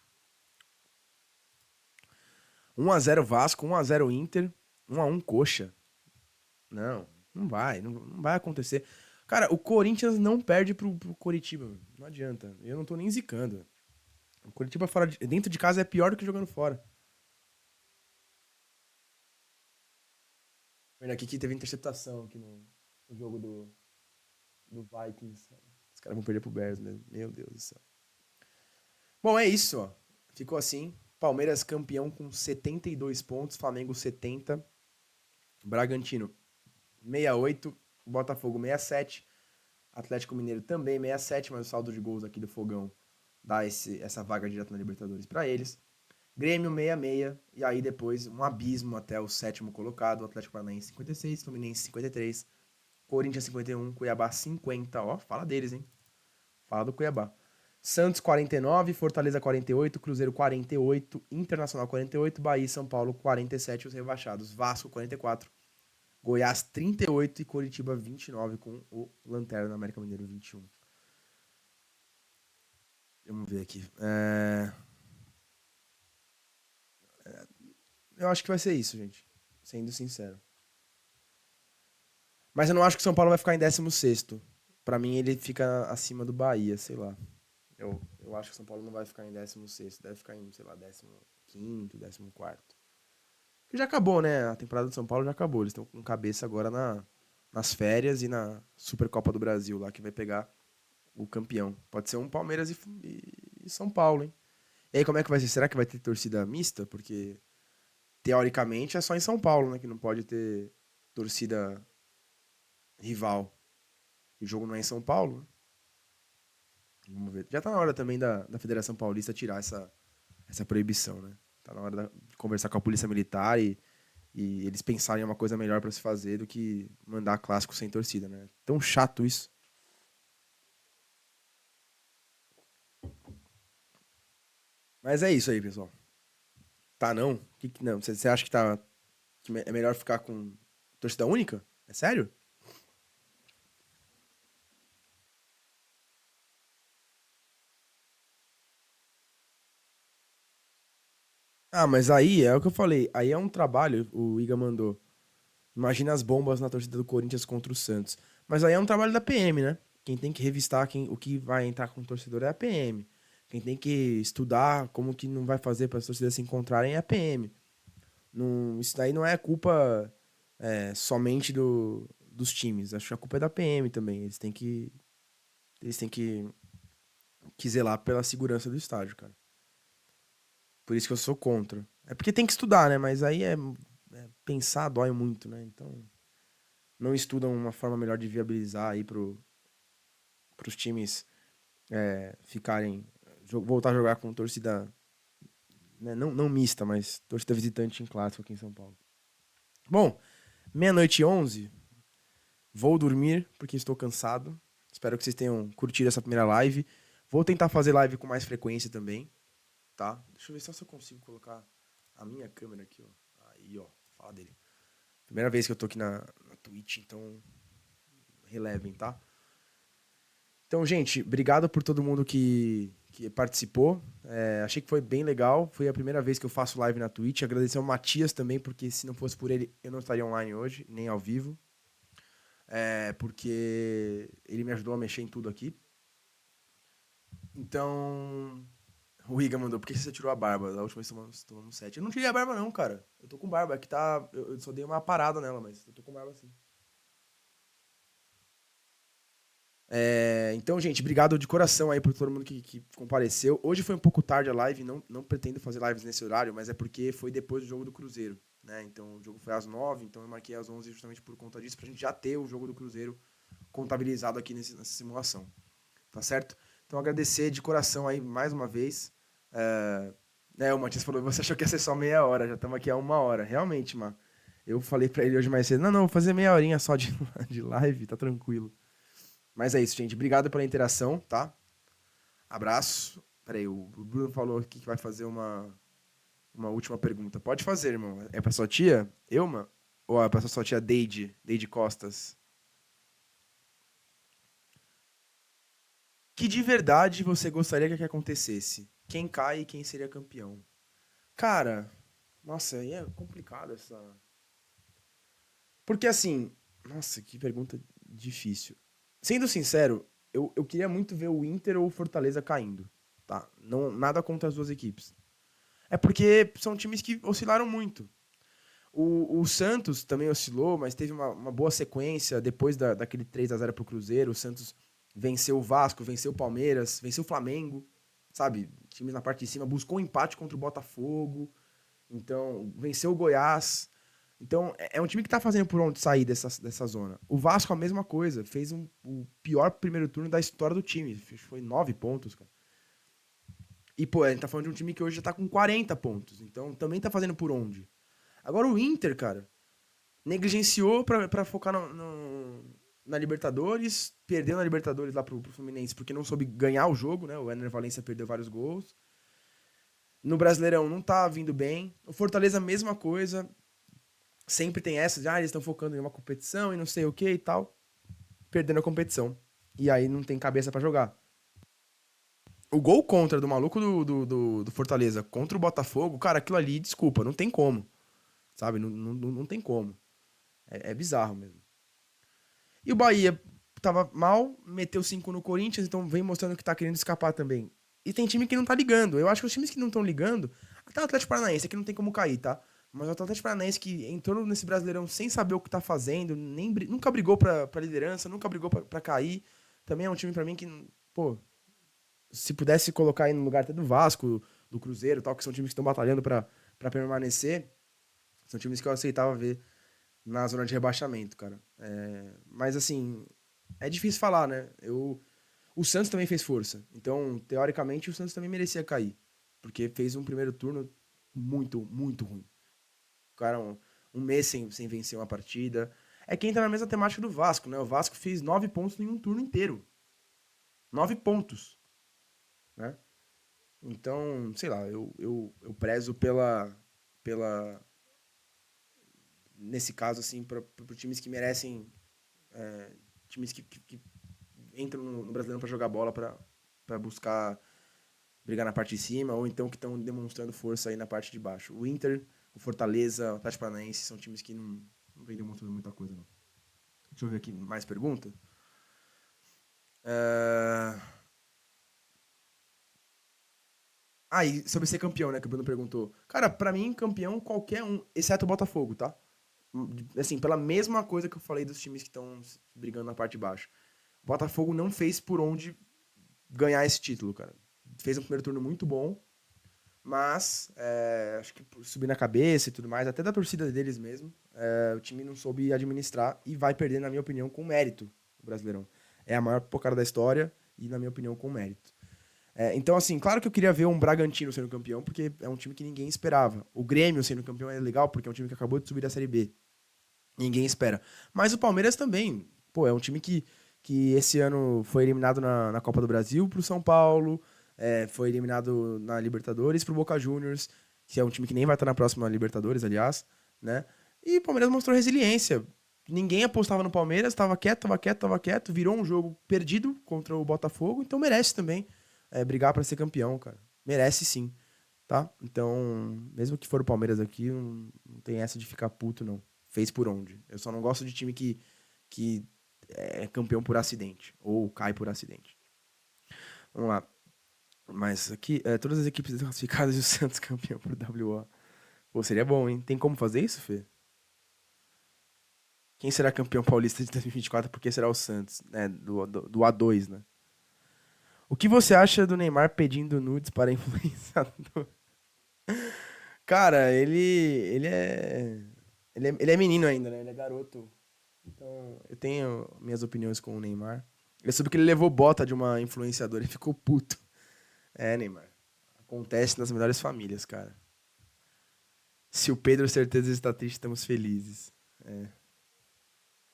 Speaker 1: 1-0 Vasco, 1-0 Inter, 1-1 Coxa. Não, não vai acontecer. Cara, o Corinthians não perde pro Coritiba, mano. Não adianta. Eu não tô nem zicando. O Coritiba dentro de casa é pior do que jogando fora. Vendo aqui que teve interceptação aqui no jogo do Vikings. Os caras vão perder pro Bears mesmo. Meu Deus do céu. Bom, é isso, ó. Ficou assim. Palmeiras campeão com 72 pontos, Flamengo 70, Bragantino 68, Botafogo 67, Atlético Mineiro também 67, mas o saldo de gols aqui do Fogão dá essa vaga direto na Libertadores para eles. Grêmio 66, e aí depois um abismo até o sétimo colocado, Atlético Paranaense 56, Fluminense 53, Corinthians 51, Cuiabá 50, ó, fala deles, hein? Fala do Cuiabá. Santos 49, Fortaleza 48, Cruzeiro 48, Internacional 48, Bahia e São Paulo 47, os rebaixados. Vasco 44, Goiás 38 e Coritiba 29 com o Lanterna do América Mineiro 21. Vamos ver aqui. Eu acho que vai ser isso, gente. Sendo sincero. Mas eu não acho que o São Paulo vai ficar em 16º. Pra mim, ele fica acima do Bahia, sei lá. Eu acho que o São Paulo não vai ficar em 16º. Deve ficar em, sei lá, 15º, 14º. Que já acabou, né? A temporada do São Paulo já acabou. Eles estão com cabeça agora nas férias e na Supercopa do Brasil lá, que vai pegar o campeão. Pode ser um Palmeiras e São Paulo, hein? E aí, como é que vai ser? Será que vai ter torcida mista? Porque, teoricamente, é só em São Paulo, né? Que não pode ter torcida rival. E o jogo não é em São Paulo, né? Vamos ver. Já tá na hora também da Federação Paulista tirar essa proibição, né? Tá na hora de conversar com a Polícia Militar e eles pensarem em uma coisa melhor pra se fazer do que mandar clássico sem torcida, né? Tão chato isso. Mas é isso aí, pessoal. Tá não? Não? Você acha que é melhor ficar com torcida única? É sério? Ah, mas aí é o que eu falei. Aí é um trabalho, o Iga mandou. Imagina as bombas na torcida do Corinthians contra o Santos. Mas aí é um trabalho da PM, né? Quem tem que revistar o que vai entrar com o torcedor é a PM. Quem tem que estudar como que não vai fazer para as torcidas se encontrarem é a PM. Não, isso daí não é culpa somente dos times. Acho que a culpa é da PM também. Eles têm que zelar pela segurança do estádio, cara. Por isso que eu sou contra. É porque tem que estudar, né? Mas aí pensar dói muito, né? Então não estudam uma forma melhor de viabilizar aí pros times ficarem. Voltar a jogar com torcida. Né? Não mista, mas torcida visitante em clássico aqui em São Paulo. Bom, meia-noite e 11. Vou dormir porque estou cansado. Espero que vocês tenham curtido essa primeira live. Vou tentar fazer live com mais frequência também, tá? Deixa eu ver só se eu consigo colocar a minha câmera aqui, ó. Aí, ó. Fala dele. Primeira vez que eu tô aqui na Twitch, então relevem, tá? Então, gente, obrigado por todo mundo que participou. Achei que foi bem legal. Foi a primeira vez que eu faço live na Twitch. Agradecer ao Matias também, porque se não fosse por ele, eu não estaria online hoje, nem ao vivo. Porque ele me ajudou a mexer em tudo aqui. Então, o Iga mandou, por que você tirou a barba? Da última vez tomamos 7. Eu não tirei a barba não, cara. Eu tô com barba. Aqui tá... Eu só dei uma parada nela, mas eu tô com barba sim. Então, gente, obrigado de coração aí por todo mundo que compareceu. Hoje foi um pouco tarde a live, não pretendo fazer lives nesse horário, mas é porque foi depois do jogo do Cruzeiro, né? Então, o jogo foi às 9, então eu marquei às 11 justamente por conta disso, pra gente já ter o jogo do Cruzeiro contabilizado aqui nessa simulação, tá certo? Então, agradecer de coração aí mais uma vez. O Matias falou, você achou que ia ser só meia hora, já estamos aqui há 1 hora. Realmente, mano. Eu falei pra ele hoje mais cedo, não, vou fazer meia horinha só de live, tá tranquilo. Mas é isso, gente. Obrigado pela interação, tá? Abraço. Peraí, o Bruno falou aqui que vai fazer uma última pergunta. Pode fazer, irmão. É pra sua tia, Elma? Ou é pra sua tia Deide Costas? Que de verdade você gostaria que acontecesse? Quem cai e quem seria campeão? Cara, nossa, aí é complicado essa. Porque assim, nossa, que pergunta difícil. Sendo sincero, eu queria muito ver o Inter ou o Fortaleza caindo, tá? Não, nada contra as duas equipes. É porque são times que oscilaram muito. O Santos também oscilou, mas teve uma boa sequência depois daquele 3-0 pro Cruzeiro. O Santos venceu o Vasco, venceu o Palmeiras, venceu o Flamengo, sabe? Times na parte de cima, buscou um empate contra o Botafogo, então venceu o Goiás. Então, é um time que tá fazendo por onde sair dessa zona. O Vasco, a mesma coisa. Fez o pior primeiro turno da história do time. Foi 9 pontos, cara. E, pô, a gente tá falando de um time que hoje já tá com 40 pontos. Então, também tá fazendo por onde. Agora, o Inter, cara, negligenciou pra focar na Libertadores, perdeu na Libertadores lá pro Fluminense porque não soube ganhar o jogo, né? O Ener Valencia perdeu vários gols. No Brasileirão não tá vindo bem. O Fortaleza, mesma coisa. Sempre tem essa de, eles estão focando em uma competição e não sei o que e tal. Perdendo a competição. E aí não tem cabeça pra jogar. O gol contra do maluco do Fortaleza contra o Botafogo, cara, aquilo ali, desculpa, não tem como. Sabe? Não tem como. É bizarro mesmo. E o Bahia tava mal, meteu 5 no Corinthians, então vem mostrando que tá querendo escapar também. E tem time que não tá ligando. Eu acho que os times que não estão ligando, até o Atlético Paranaense, aqui não tem como cair, tá? Mas o Atlético Paranaense que entrou nesse Brasileirão sem saber o que tá fazendo, nunca brigou pra liderança, nunca brigou pra cair. Também é um time pra mim que, pô, se pudesse colocar aí no lugar até do Vasco, do Cruzeiro, tal, que são times que estão batalhando pra permanecer, são times que eu aceitava ver na zona de rebaixamento, cara. Mas assim, é difícil falar, né? O Santos também fez força. Então, teoricamente, o Santos também merecia cair. Porque fez um primeiro turno muito, muito ruim. Ficaram um mês sem vencer uma partida. É que entra na mesma temática do Vasco, né? O Vasco fez 9 pontos em um turno inteiro. 9 pontos, né? Então, sei lá, eu prezo pela nesse caso, assim, para times que merecem, times que entram no Brasileirão para jogar bola, para buscar brigar na parte de cima, ou então que estão demonstrando força aí na parte de baixo. O Inter, o Fortaleza, o Atlético Paranaense são times que não vem demonstrando muita coisa, não. Deixa eu ver aqui mais pergunta. E sobre ser campeão, né, que o Bruno perguntou. Cara, pra mim, campeão qualquer um, exceto o Botafogo, tá? Assim, pela mesma coisa que eu falei dos times que estão brigando na parte de baixo. O Botafogo não fez por onde ganhar esse título, cara. Fez um primeiro turno muito bom, mas acho que por subir na cabeça e tudo mais, até da torcida deles mesmo, o time não soube administrar e vai perder, na minha opinião, com mérito o Brasileirão. É a maior pocada da história e, na minha opinião, com mérito. Então, assim, claro que eu queria ver um Bragantino sendo campeão, porque é um time que ninguém esperava. O Grêmio sendo campeão é legal, porque é um time que acabou de subir da Série B. Ninguém espera. Mas o Palmeiras também, pô, é um time que esse ano foi eliminado na Copa do Brasil pro São Paulo, foi eliminado na Libertadores pro Boca Juniors, que é um time que nem vai estar na próxima Libertadores, aliás, né? E o Palmeiras mostrou resiliência. Ninguém apostava no Palmeiras, tava quieto, virou um jogo perdido contra o Botafogo, então merece também brigar pra ser campeão, cara. Merece sim, tá? Então, mesmo que for o Palmeiras aqui, não tem essa de ficar puto, não. Fez por onde. Eu só não gosto de time que é campeão por acidente, ou cai por acidente. Vamos lá. Mas aqui, todas as equipes classificadas e o Santos campeão por WO. Pô, seria bom, hein? Tem como fazer isso, Fê? Quem será campeão paulista de 2024? Porque será o Santos, né? Do A2, né? O que você acha do Neymar pedindo nudes para influenciador? Cara, ele é menino ainda, né? Ele é garoto. Então, eu tenho minhas opiniões com o Neymar. Eu soube que ele levou bota de uma influenciadora e ficou puto. Neymar. Acontece nas melhores famílias, cara. Se o Pedro certeza está triste, estamos felizes.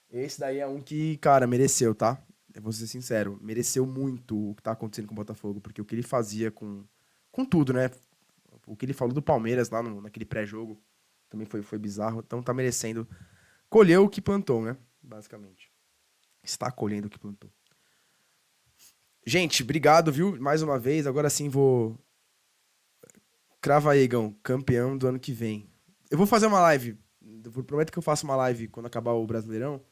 Speaker 1: Esse daí é um que, cara, mereceu, tá? Eu vou ser sincero. Mereceu muito o que tá acontecendo com o Botafogo. Porque o que ele fazia com tudo, né? O que ele falou do Palmeiras lá naquele pré-jogo também foi bizarro. Então tá merecendo. Colheu o que plantou, né? Basicamente. Está colhendo o que plantou. Gente, obrigado, viu? Mais uma vez. Agora sim vou. Crava aí, Igão. Campeão do ano que vem. Eu vou fazer uma live. Eu prometo que eu faço uma live quando acabar o Brasileirão.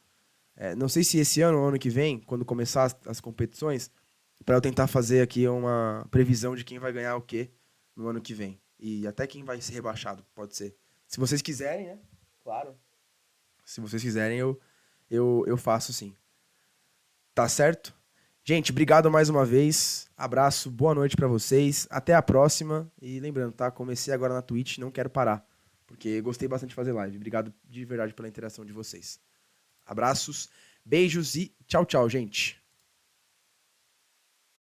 Speaker 1: Não sei se esse ano ou ano que vem, quando começar as competições, para eu tentar fazer aqui uma previsão de quem vai ganhar o quê no ano que vem. E até quem vai ser rebaixado, pode ser. Se vocês quiserem, né? Claro. Se vocês quiserem, eu faço sim. Tá certo? Gente, obrigado mais uma vez. Abraço, boa noite pra vocês. Até a próxima. E lembrando, tá? Comecei agora na Twitch, não quero parar. Porque gostei bastante de fazer live. Obrigado de verdade pela interação de vocês. Abraços, beijos e tchau, tchau, gente.